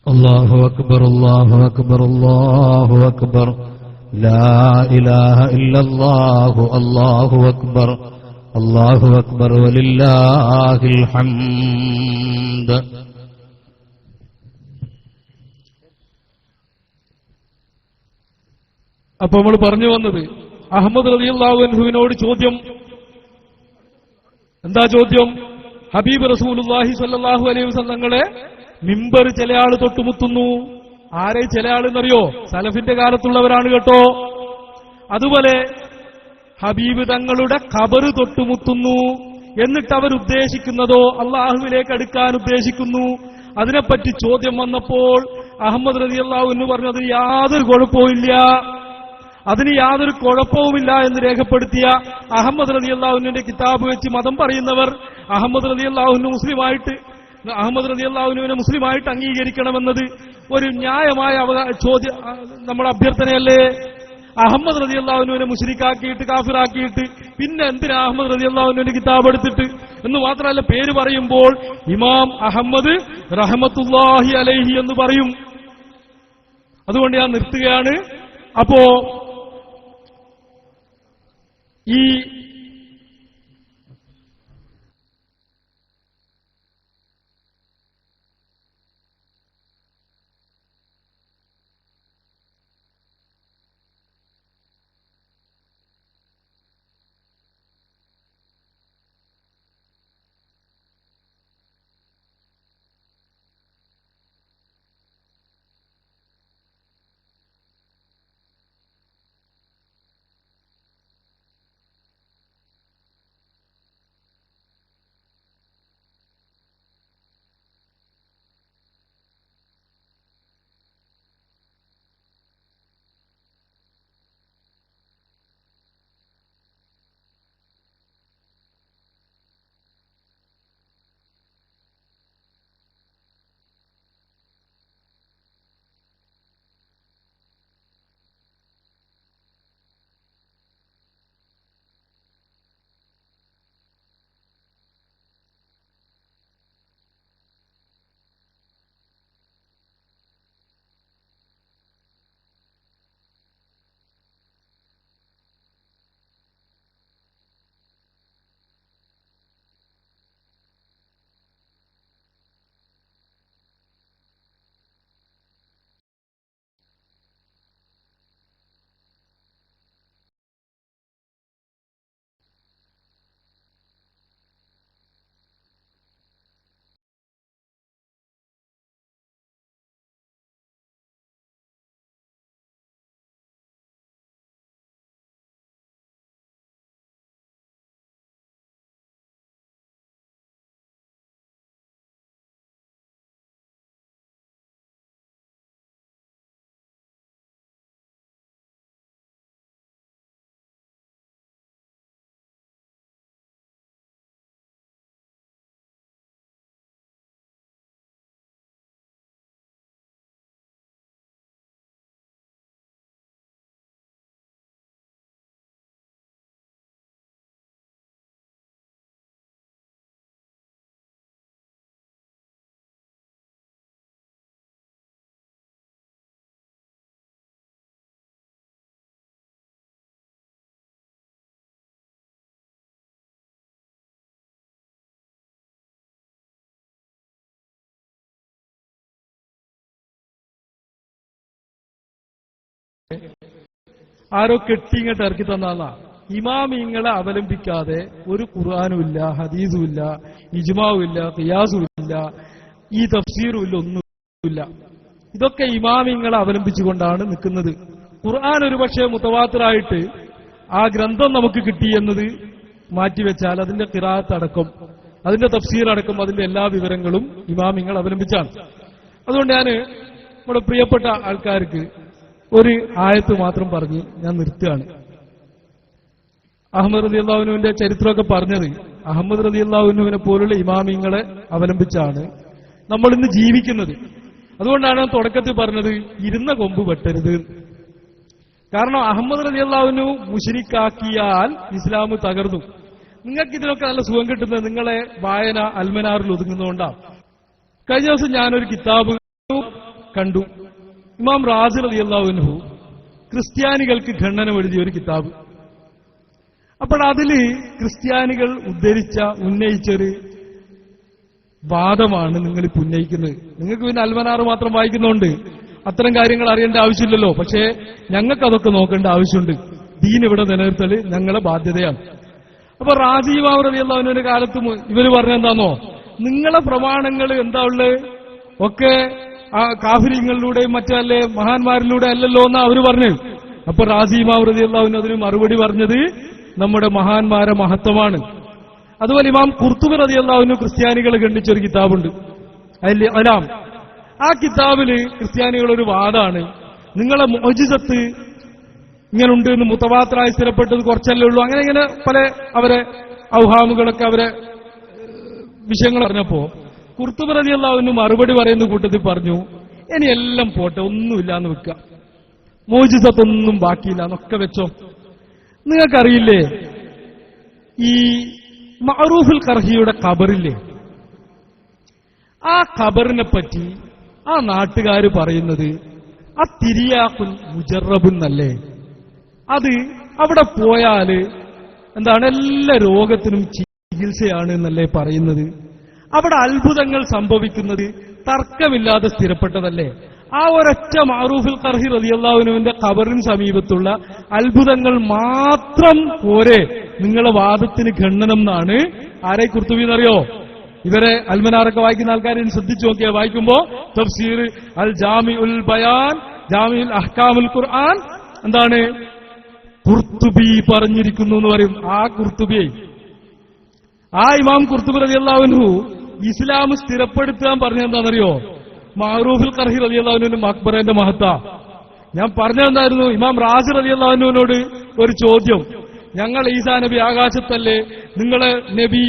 അല്ലാഹു അക്ബർ, അല്ലാഹു അക്ബർ, അല്ലാഹു അക്ബർ, ലാ ഇലാഹ ഇല്ലല്ലാഹു, അല്ലാഹു അക്ബർ, അല്ലാഹു അക്ബർ, വലില്ലാഹിൽ ഹംദ്. അപ്പൊ നമ്മൾ പറഞ്ഞു വന്നത്, അഹമ്മദ് റളിയല്ലാഹു അൻഹുവിനോട് ചോദ്യം. എന്താ ചോദ്യം? ഹബീബ് റസൂലുള്ളാഹി സ്വല്ലല്ലാഹു അലൈഹി വസല്ലങ്ങളെ മിമ്പർ ചില ആള് തൊട്ടുമുത്തുന്നു. ആരെ ചില ആളെന്നറിയോ? സലഫിന്റെ കാലത്തുള്ളവരാണ് കേട്ടോ. അതുപോലെ ഹബീബ് തങ്ങളുടെ ഖബറ് തൊട്ടുമുത്തുന്നു. എന്നിട്ട് അവരുദ്ദേശിക്കുന്നതോ അള്ളാഹുവിലേക്ക് അടുക്കാൻ ഉദ്ദേശിക്കുന്നു. അതിനെപ്പറ്റി ചോദ്യം വന്നപ്പോൾ അഹമ്മദ് റളിയല്ലാഹു അൻഹു പറഞ്ഞത് യാതൊരു കുഴപ്പവുമില്ല, അതിന് യാതൊരു കുഴപ്പവുമില്ല എന്ന് രേഖപ്പെടുത്തിയ അഹമ്മദ് റളിയല്ലാഹു അൻഹുവിന്റെ കിതാബ് വെച്ച് മതം പറയുന്നവർ അഹമ്മദ് റളിയല്ലാഹു അൻഹു അഹമ്മദ് റളിയല്ലാഹു അൻഹുവിനെ മുസ്ലിമായിട്ട് അംഗീകരിക്കണമെന്നത് ഒരു ന്യായമായ നമ്മുടെ അഭ്യർത്ഥനയല്ലേ? അഹമ്മദ് റളിയല്ലാഹു അൻഹുവിനെ മുശ്രിക്കാക്കിയിട്ട് കാഫിറാക്കിയിട്ട് പിന്നെ എന്തിനാ അഹമ്മദ് റളിയല്ലാഹു അൻഹുവിന്റെ കിതാബ് എടുത്തിട്ട് എന്ന് മാത്രമല്ല, പേര് പറയുമ്പോൾ ഇമാം അഹമ്മദ് റഹ്മത്തുള്ളാഹി അലൈഹി എന്ന് പറയും. അതുകൊണ്ട് ഞാൻ നിർത്തുകയാണ്. അപ്പോ ഈ ആരോ കെട്ടിങ്ങട്ട് ഇറക്കി തന്നാ ഇമാമിങ്ങളെ അവലംബിക്കാതെ ഒരു ഖുർആനും ഇല്ല, ഹദീസും ഇല്ല, ഇജ്മാവും ഇല്ല, ഖിയാസും ഇല്ല, ഈ തഫ്സീറും ഇല്ല, ഒന്നുമില്ല. ഇതൊക്കെ ഇമാമിങ്ങളെ അവലംബിച്ചുകൊണ്ടാണ് നിൽക്കുന്നത്. ഖുർആൻ ഒരുപക്ഷെ മുതവാത്തിറായിട്ട് ആ ഗ്രന്ഥം നമുക്ക് കിട്ടി എന്നത് മാറ്റിവെച്ചാൽ അതിന്റെ ഖിറാഅത്ത് അടക്കം, അതിന്റെ തഫ്സീർ അടക്കം, അതിന്റെ എല്ലാ വിവരങ്ങളും ഇമാമിങ്ങൾ അവലംബിച്ചാണ്. അതുകൊണ്ട് നമ്മുടെ പ്രിയപ്പെട്ട ആൾക്കാർക്ക് ഒരു ആയത്ത് മാത്രം പറഞ്ഞ് ഞാൻ നിർത്തുകയാണ്. അഹമ്മദ് റളിയല്ലാഹുവിന്റെ ചരിത്രമൊക്കെ പറഞ്ഞത് അഹമ്മദ് റളിയല്ലാഹുവിനെ പോലുള്ള ഇമാമിങ്ങളെ അവലംബിച്ചാണ് നമ്മൾ ഇന്ന് ജീവിക്കുന്നത്. അതുകൊണ്ടാണ് തുടക്കത്തിൽ പറഞ്ഞത് ഇരുന്ന കൊമ്പ് വെട്ടരുത്. കാരണം അഹമ്മദ് റളിയല്ലാഹു മുശ്രിക്കാക്കിയാൽ ഇസ്ലാം തകർന്നു. നിങ്ങൾക്ക് ഇതിനൊക്കെ നല്ല സുഖം കിട്ടുന്നത് നിങ്ങളെ വായന അൽമനാറിൽ ഒതുങ്ങുന്നതുകൊണ്ടാണ്. കഴിഞ്ഞ ദിവസം ഞാനൊരു കിതാബ് കണ്ടു. ഇമാം റാസി റളിയല്ലാഹു അൻഹു ക്രിസ്ത്യാനികൾക്ക് ഖണ്ഡനം എഴുതിയ ഒരു കിതാബ്. അപ്പോൾ അതില് ക്രിസ്ത്യാനികൾ ഉന്നയിച്ചൊരു വാദമാണ് നിങ്ങളിപ്പോൾ ഉന്നയിക്കുന്നത്. നിങ്ങൾക്ക് പിന്നെ അൽമനാറ് മാത്രം വായിക്കുന്നതുകൊണ്ട് അത്തരം കാര്യങ്ങൾ അറിയേണ്ട ആവശ്യമില്ലല്ലോ. പക്ഷേ ഞങ്ങൾക്ക് അതൊക്കെ നോക്കേണ്ട ആവശ്യമുണ്ട്. ദീൻ ഇവിടെ നിലനിർത്തല് ഞങ്ങളെ ബാധ്യതയാണ്. അപ്പൊ റാസി ഇമാം റളിയല്ലാഹു അൻഹുവിന്റെ കാലത്ത് ഇവര് പറഞ്ഞെന്താന്നോ, നിങ്ങളെ പ്രമാണങ്ങൾ എന്താ ഉള്ളത് ഒക്കെ ആ കാഫിരിങ്ങളിലൂടെയും മറ്റല്ലേ മഹാന്മാരിലൂടെ അല്ലല്ലോ എന്നാ അവര് പറഞ്ഞു. അപ്പൊ റാസി ഇമാം റളിയല്ലാഹു അൻഹു അതിന് മറുപടി പറഞ്ഞത് നമ്മുടെ മഹാന്മാരെ മഹത്വമാണ്. അതുപോലെ ഇമാം ഖുർത്തുബി റളിയല്ലാഹു അൻഹു ക്രിസ്ത്യാനികളെ ഖണ്ഡിച്ചൊരു കിതാബുണ്ട്, അതിൽ അലാം. ആ കിതാബില് ക്രിസ്ത്യാനികളൊരു വാദമാണ്, നിങ്ങളെ മുഅ്ജിസത്ത് ഇങ്ങനുണ്ട് എന്ന് മുതവാത്തിറായി സ്ഥിരപ്പെട്ടത് കുറച്ചല്ലേ ഉള്ളൂ. അങ്ങനെ ഇങ്ങനെ പല അവരെ ഔഹാമുകളൊക്കെ അവരെ വിഷയങ്ങൾ പറഞ്ഞപ്പോ ഖുർത്തുബി റളിയല്ലാഹു അൻഹു മറുപടി പറയുന്ന കൂട്ടത്തിൽ പറഞ്ഞു, ഇനി എല്ലാം പോട്ടെ, ഒന്നുമില്ലാന്ന് വെക്കുക, മുഅ്ജിസത്തൊന്നും ബാക്കിയില്ല എന്നൊക്കെ വെച്ചോ. നിങ്ങൾക്കറിയില്ലേ ഈ മഅറൂഫുൽ ഖർഹിയുടെ ഖബറില്ലേ, ആ ഖബറിനെ പറ്റി ആ നാട്ടുകാർ പറയുന്നത് തിരിയാഖുൽ മുജറബുൻ എന്നല്ലേ. അത് അവിടെ പോയാല് എന്താണ് എല്ലാ രോഗത്തിനും ചികിത്സയാണ് എന്നല്ലേ പറയുന്നത്. അവിടെ അത്ഭുതങ്ങൾ സംഭവിക്കുന്നത് തർക്കമില്ലാതെ സ്ഥിരപ്പെട്ടതല്ലേ. ആ ഒരൊറ്റ മഅറൂഫുൽ ഖർഹി റളിയല്ലാഹു അൻഹുവിന്റെ ഖബറിന് സമീപത്തുള്ള അത്ഭുതങ്ങൾ മാത്രം പോരെ നിങ്ങളെ വാദത്തിന് ഖണ്ഡനം എന്നാണ് ആരെ ഖുർത്തുബി എന്നറിയോ? ഇവരെ അൽമനാറൊക്കെ വായിക്കുന്ന ആൾക്കാരെ ശ്രദ്ധിച്ചു നോക്കിയാൽ വായിക്കുമ്പോ തഫ്സീർ അൽ ജാമിഉൽ ബയാൻ, ജാമിഉൽ അഹ്കാമുൽ ഖുർആൻ എന്താണ് ഖുർത്തുബി പറഞ്ഞിരിക്കുന്നു എന്ന് പറയും. ആ ഖുർത്തുബി, ആ ഇമാം ഖുർത്തുബി റളിയല്ലാഹു അൻഹു ഇസ്ലാം സ്ഥിരപ്പെടുത്താൻ പറഞ്ഞെന്താണെന്നറിയോ? മഅറൂഫുൽ ഖർഹി റളിയല്ലാഹു അൻഹുവിന്റെ മഖ്ബറന്റെ മഹത്ത. ഞാൻ പറഞ്ഞെന്തായിരുന്നു? ഇമാം റാസി റളിയല്ലാഹു അൻഹുവിനോട് ഒരു ചോദ്യം, ഞങ്ങൾ ഈസാ നബി ആകാശത്തല്ലേ, നിങ്ങള് നബി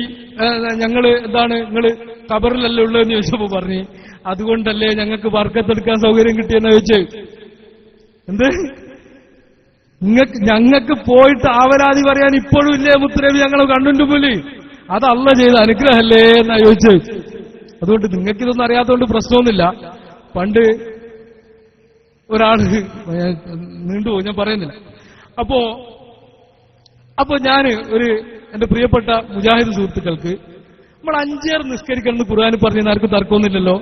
ഞങ്ങള് എന്താണ് നിങ്ങള് ഖബറിലല്ലേ ഉള്ളതെന്ന് ചോദിച്ചപ്പോ പറഞ്ഞു, അതുകൊണ്ടല്ലേ ഞങ്ങൾക്ക് ബർക്കത്തെടുക്കാൻ സൗകര്യം കിട്ടിയെന്ന് ചോദിച്ചു. എന്ത് ഞങ്ങൾക്ക് പോയിട്ട് ആവലാതി പറയാൻ ഇപ്പോഴും ഇല്ലേ മുത്തുനബി ഞങ്ങളെ കണ്ടുണ്ട് പോലെ, അത് അല്ലാഹ് ചെയ്ത അനുഗ്രഹമല്ലേ എന്നാ ചോദിച്ചത്. അതുകൊണ്ട് നിങ്ങൾക്കിതൊന്നും അറിയാത്തതുകൊണ്ട് പ്രശ്നമൊന്നുമില്ല. പണ്ട് ഒരാള് നീണ്ടുപോയി, ഞാൻ പറയുന്നില്ല. അപ്പോ ഞാൻ എന്റെ പ്രിയപ്പെട്ട മുജാഹിദ് സുഹൃത്തുക്കൾക്ക്, നമ്മൾ 5 നേരം നിസ്കരിക്കണം എന്ന് ഖുർആൻ പറഞ്ഞാൽ ആർക്കും തർക്കമൊന്നുമില്ലല്ലോ.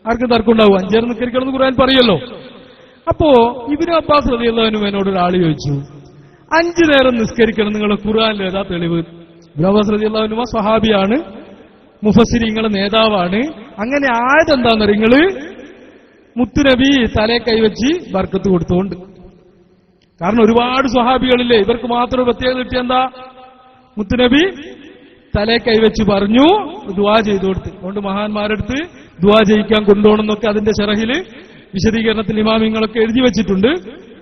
ആർക്കും തർക്കം ഉണ്ടാവും? 5 നേരം നിസ്കരിക്കണം എന്ന് ഖുർആൻ പറയുമല്ലോ. അപ്പോ ഇബ്നു അബ്ബാസ് റളിയല്ലാഹു അൻഹു എന്നോട് ഒരാൾ ചോദിച്ചു, 5 നേരം നിസ്കരിക്കണം നിങ്ങളെ ഖുർആനിൽ ഏതാ തെളിവ്? ഇബ്നു അബ്ബാസ് റളിയല്ലാഹു അൻഹു സ്വഹാബിയാണ്, മുഫസ്സിരീങ്ങളുടെ നേതാവാണ്. അങ്ങനെ ആയതെന്താണെന്നറിയ, നിങ്ങള് മുത്തുനബി തലേ കൈവച്ച് ബർക്കത്ത് കൊടുത്തുകൊണ്ട്. കാരണം ഒരുപാട് സ്വഹാബികളില്ലേ, ഇവർക്ക് മാത്രം പ്രത്യേകത കിട്ടിയെന്താ? മുത്തുനബി തലേ കൈവച്ച് പറഞ്ഞു, ദുആ ചെയ്തു കൊടുത്ത്. അതുകൊണ്ട് മഹാന്മാരെടുത്ത് ദുആ ചെയ്യിക്കാൻ കൊണ്ടുപോകണം എന്നൊക്കെ അതിന്റെ ശറഹില് വിശദീകരണത്തിൽ ഇമാമിങ്ങളൊക്കെ എഴുതി വെച്ചിട്ടുണ്ട്.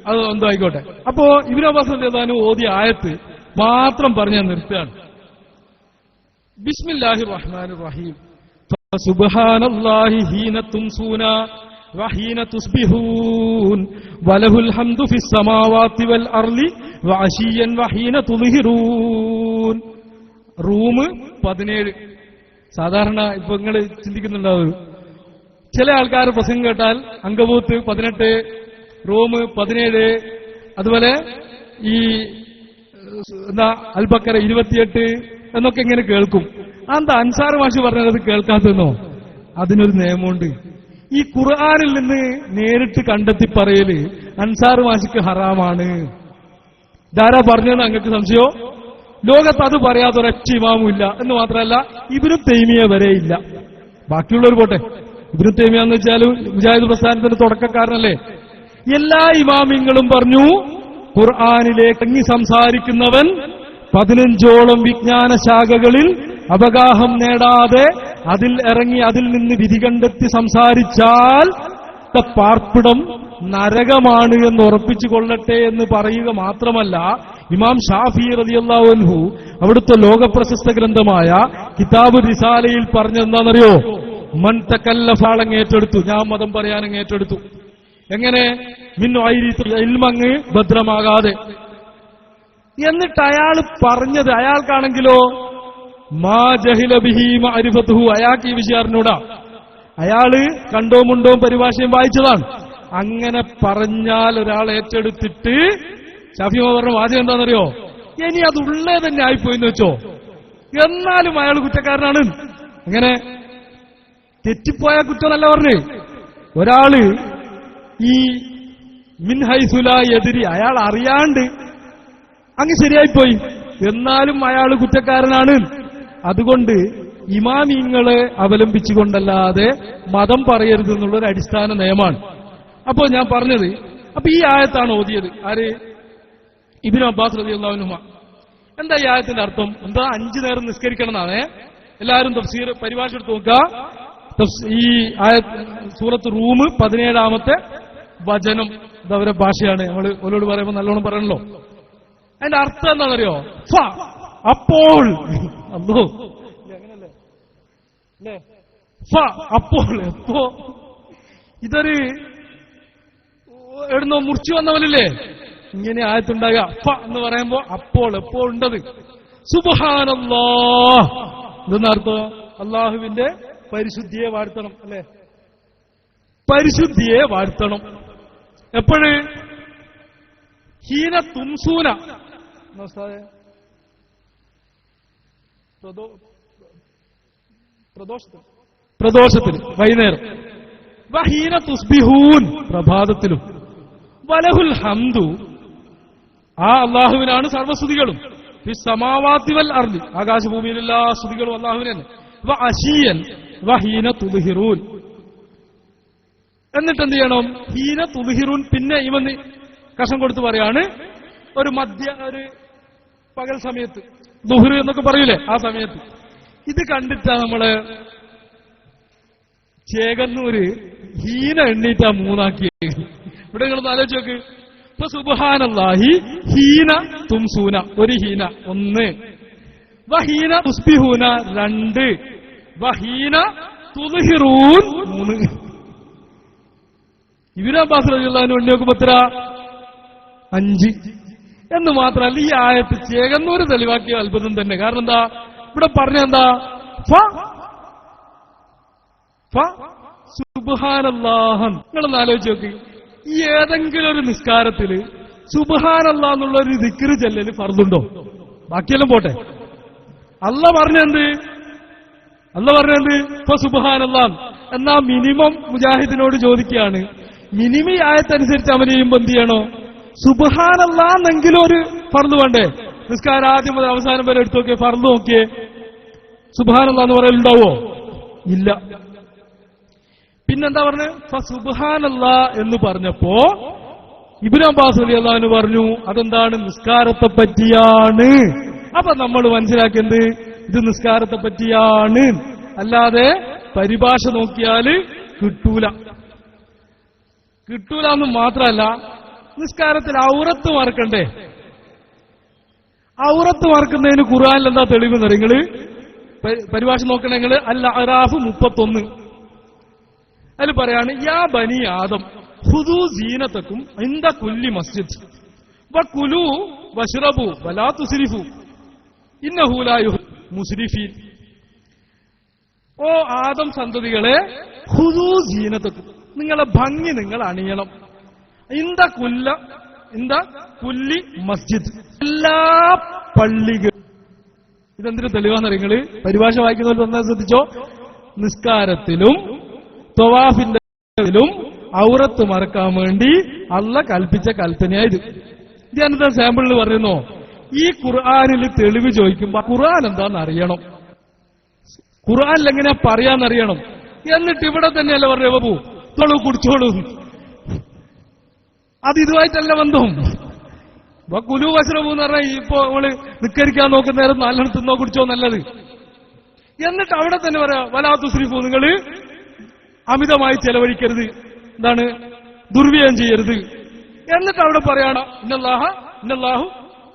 അത് എന്തോ ആയിക്കോട്ടെ. അപ്പോ ഇബ്നു അബ്ബാസ് റളിയല്ലാഹു അൻഹു ഓതിയ ആയത്ത് മാത്രം പറഞ്ഞാൽ നിർത്തുകയാണ്. ബിസ്മില്ലാഹിർ റഹ്മാനിർ റഹീം. സുബ്ഹാനല്ലാഹി ഹീന തുംസൂന വഹീന തുസ്ബിഹൂൻ വലഹുൽ ഹംദു ഫിസ് സമാവാതി വൽ അർളി വഅശിയൻ വഹീന തുദ്ഹിറൂൻ. റൂം 17. സാധാരണ ഇപ്പൊ നിങ്ങൾ ചിന്തിക്കുന്നുണ്ടാവും, ചില ആൾക്കാർ പ്രസംഗം കേട്ടാൽ അങ്കബൂത്ത് 18, റൂം 17, അതുപോലെ ഈ അൽബക്കറ 28 എന്നൊക്കെ ഇങ്ങനെ കേൾക്കും. എന്താ അൻസാർ മാഷ് പറഞ്ഞത് കേൾക്കാത്തെന്നോ? അതിനൊരു നിയമമുണ്ട്. ഈ ഖുർആനിൽ നിന്ന് നേരിട്ട് കണ്ടെത്തി പറയല് അൻസാർ മാഷിക്ക് ഹറാമാണ്. ഇതാരാ പറഞ്ഞതെന്ന് നിങ്ങൾക്ക് സംശയോ? ലോകത്ത് അത് പറയാത്ത ഒരൊറ്റ ഇമാമുമില്ല. എന്ന് മാത്രമല്ല ഇബ്നു തൈമിയ വരെ ഇല്ല. ബാക്കിയുള്ളവർ പോട്ടെ. ഇബ്നു തൈമിയ എന്ന് വെച്ചാൽ മുജാഹിദ് പ്രസ്ഥാനത്തിന്റെ തുടക്കക്കാരനല്ലേ. എല്ലാ ഇമാമിങ്ങളും പറഞ്ഞു ഖുർആനിലേക്ക് ഇറങ്ങി സംസാരിക്കുന്നവൻ 15ഓളം വിജ്ഞാന ശാഖകളിൽ അവഗാഹം നേടാതെ അതിൽ ഇറങ്ങി അതിൽ നിന്ന് വിധി കണ്ടെത്തി സംസാരിച്ചാൽ പാർപ്പിടം നരകമാണ് എന്ന് ഉറപ്പിച്ചു കൊള്ളട്ടെ എന്ന് പറയുക മാത്രമല്ല, ഇമാം ഷാഫി റളിയല്ലാഹു അൻഹു അവിടുത്തെ ലോകപ്രശസ്ത ഗ്രന്ഥമായ കിതാബ് റിസാലയിൽ പറഞ്ഞെന്താണെന്നറിയോ? മൻ തകല്ലഫ ഏറ്റെടുത്തു, ഞാൻ മതം പറയാനങ്ങ് ഏറ്റെടുത്തു. എങ്ങനെ? ഇൽമങ്ങ് ഭദ്രമാകാതെ. എന്നിട്ട് അയാൾ പറഞ്ഞത്, അയാൾക്കാണെങ്കിലോ മാ ജഹില ബിഹി മഅരിഫതുഹു, അയാൾക്ക് ഈ വിഷയം അറിഞ്ഞൂടാ. അയാള് കണ്ടോ മുണ്ടോ പരിഭാഷയും വായിച്ചതാണ്. അങ്ങനെ പറഞ്ഞാൽ ഒരാൾ ഏറ്റെടുത്തിട്ട് ഷാഫി പറഞ്ഞ വാചകം എന്താണെന്നറിയോ? ഇനി അതുള്ളേ തന്നെ ആയിപ്പോയിന്ന് വെച്ചോ, എന്നാലും അയാൾ കുറ്റക്കാരനാണ്. അങ്ങനെ തെറ്റിപ്പോയ കുറ്റമല്ല പറഞ്ഞ്. ഒരാള് ഈ മിൻഹൈസുല എതിരി അയാൾ അറിയാണ്ട് അങ്ങ് ശരിയായിപ്പോയി, എന്നാലും അയാൾ കുറ്റക്കാരനാണ്. അതുകൊണ്ട് ഇമാമിങ്ങളെ അവലംബിച്ചുകൊണ്ടല്ലാതെ മതം പറയരുത് എന്നുള്ളൊരു അടിസ്ഥാന നിയമമാണ്. അപ്പോ ഞാൻ പറഞ്ഞത്, അപ്പൊ ഈ ആയത്താണ് ഓതിയത് ആര്? ഇബ്നു അബ്ബാസ് റളിയല്ലാഹു അൻഹുമ. എന്താ ഈ ആയത്തിന്റെ അർത്ഥം? എന്താ 5 നേരം നിസ്കരിക്കണം എന്നാണ്. എല്ലാവരും തഫ്സീർ പരിഭാഷ എടുത്ത് നോക്കുക. ഈ ആയത്ത് സൂറത്ത് റൂം 17ാമത്തെ വചനം. ഇതവരെ ഭാഷയാണ്, നമ്മൾ ഓരോട് പറയുമ്പോൾ നല്ലോണം പറയണല്ലോ. അതിന്റെ അർത്ഥം എന്താണെന്നറിയോ? അപ്പോൾ. അല്ലോ അങ്ങനല്ലേ? അപ്പോൾ എപ്പോ? ഇതൊരു എവിടുന്നോ മുറിച്ചു വന്നവരില്ലേ ഇങ്ങനെ ആയത്തുണ്ടാകുക. എന്ന് പറയുമ്പോ അപ്പോൾ എപ്പോ ഉണ്ടത്. സുബ്ഹാനല്ലാഹ് എന്തെന്നർത്ഥം? അള്ളാഹുവിന്റെ പരിശുദ്ധിയെ വാഴ്ത്തണം അല്ലെ? പരിശുദ്ധിയെ വാഴ്ത്തണം. എപ്പോഴ്? ഹീന തുംസൂന, പ്രദോഷത്തിന് വൈകുന്നേരം. വഹീന തുസ്ബിഹൂൻ, പ്രഭാതത്തിലും. വലഹുൽ ഹംദു, ആ അള്ളാഹുവിനാണ് സർവസ്തുതികളും. സമാവാതി വൽ അർളി, ആകാശഭൂമിയിലെല്ലാ സ്തുതികളും അള്ളാഹുവിനാണ്. വ അശീയൻ വഹീന തുദ്ഹിറൂൻ. എന്നിട്ട് എന്ത് ചെയ്യണം? ഹീന തുദ്ഹിറൂൻ. പിന്നെ ഇവന്ന് കഷം കൊടുത്ത് പറയാണ്, ഒരു പകൽ സമയത്ത് ദുഹ്ർ എന്നൊക്കെ പറയൂലേ, ആ സമയത്ത്. ഇത് കണ്ടിട്ടാ നമ്മള് ചേകന്നൂര് ഹീന എണ്ണീറ്റാ 3 ആക്കിയത്. ഇവിടെ നിങ്ങളൊന്ന് ആലോചിച്ച് നോക്ക്. ഇപ്പൊ സുബ്ഹാനല്ലാഹി ഹീന തുംസൂന, ഒരു ഹീന 1, വഹീന തുസ്ബിഹൂന 2, വഹീന തുദ്ഹിറൂൻ 3. ഇബ്നു അബ്ബാസ് റളിയല്ലാഹു അൻഹു എണ്ണി നോക്കുമ്പോ എത്ര? 5. എന്ന് മാത്രമല്ല ഈ ആയത്ത് ചേകന്നൂര് തെളിവാക്കിയ അത്ഭുതം തന്നെ. കാരണം എന്താ ഇവിടെ പറഞ്ഞെന്താ? സുബ്ഹാനല്ലാഹ്. നിങ്ങളൊന്ന് ആലോചിച്ച് നോക്ക്. ഈ ഏതെങ്കിലും ഒരു നിസ്കാരത്തില് സുബ്ഹാനല്ലാഹ് എന്നുള്ള ഒരു ദിക്ർ ചെല്ലല് ഫർളുണ്ടോ? ബാക്കിയെല്ലാം പോട്ടെ. അല്ലാഹ് പറഞ്ഞെന്ത്? ഇപ്പൊ സുബ്ഹാനല്ലാഹ്. എന്നാ മിനിമം മുജാഹിദിനോട് ചോദിക്കുകയാണ്, മിനിമം ഈ ആയത്തനുസരിച്ച് അവൻ ചെയ്യുമ്പോ എന്ത് ചെയ്യണോ? സുബ്ഹാനല്ലാഹ് എന്നെങ്കിലും ഒരു ഫർള് വേണ്ടേ? നിസ്കാരം ആദ്യം മുതൽ അവസാനം വരെ എടുത്തു നോക്കിയേ, ഫർള് നോക്കിയേ, സുബ്ഹാനല്ലാഹ് എന്ന് പറയലുണ്ടാവോ? ഇല്ല. പിന്നെന്താ പറഞ്ഞത്? സുബ്ഹാനല്ലാഹ് എന്ന് പറഞ്ഞപ്പോ ഇബ്നു അബ്ബാസ് റളിയല്ലാഹു അൻഹു പറഞ്ഞു അതെന്താണ്? നിസ്കാരത്തെ പറ്റിയാണ്. അപ്പൊ നമ്മൾ മനസ്സിലാക്കിയത് ഇത് നിസ്കാരത്തെ പറ്റിയാണ്, അല്ലാതെ പരിഭാഷ നോക്കിയാല് കിട്ടൂല എന്ന് മാത്രമല്ല, നിസ്കാരത്തിൽ ഔറത്ത് മറക്കണ്ടേ? ഔറത്ത് മറക്കുന്നതിന് ഖുർആനിൽ എന്താ തെളിവ്? നിങ്ങള് പരിഭാഷ നോക്കണെങ്കിൽ അൽ-അറാഫ് 31 അതിൽ പറയാണ്, യാ ബനി ആദം ഖുദൂ സീനതകും ഇൻദ കുല്ലി മസ്ജിദ് വകുലൂ വശ്റബൂ വലാ തുസ്രിഫൂ ഇന്നഹു ലാ യുഹിബ്ബുൽ മുസ്രിഫീൻ. ഓ ആദം സന്തതികളെ, ഖുദൂ സീനതകും, നിങ്ങളെ ഭംഗി നിങ്ങൾ അണിയണം. ഇൻദ കുല്ലി മസ്ജിദ്, എല്ലാ പള്ളികൾ. ഇതെന്തിനു തെളിവാന്നറിയങ്ങള്? പരിഭാഷ വായിക്കുന്നവർ തന്നെ ശ്രദ്ധിച്ചോ. നിസ്കാരത്തിലും ത്വവാഫിന്റെ ഔറത്ത് മറക്കാൻ വേണ്ടി അള്ള കൽപ്പിച്ച കൽപ്പനയായത്. ഞാനെന്താ സാമ്പിളിൽ പറയുന്നോ, ഈ ഖുർആനിൽ തെളിവ് ചോദിക്കുമ്പോ ഖുർആൻ എന്താന്ന് അറിയണം, ഖുർആനിൽ എങ്ങനെയാ പറയാന്നറിയണം. എന്നിട്ട് ഇവിടെ തന്നെയല്ല പറഞ്ഞ ബാബു തൊളു കുടിച്ചോളൂ, അത് ഇതുമായിട്ടല്ല ബന്ധം. കുലു വസ്രബു എന്ന് പറഞ്ഞാൽ ഇപ്പോ നമ്മള് നിക്കരിക്കാൻ നോക്കുന്ന നേരം നല്ലോണം തിന്നോ കുടിച്ചോ നല്ലത്. എന്നിട്ട് അവിടെ തന്നെ പറയാ വലാ തുസ്രിഫു, നിങ്ങൾ അമിതമായി ചെലവഴിക്കരുത്, എന്താണ് ദുർവ്യയം ചെയ്യരുത്. എന്നിട്ട് അവിടെ പറയണം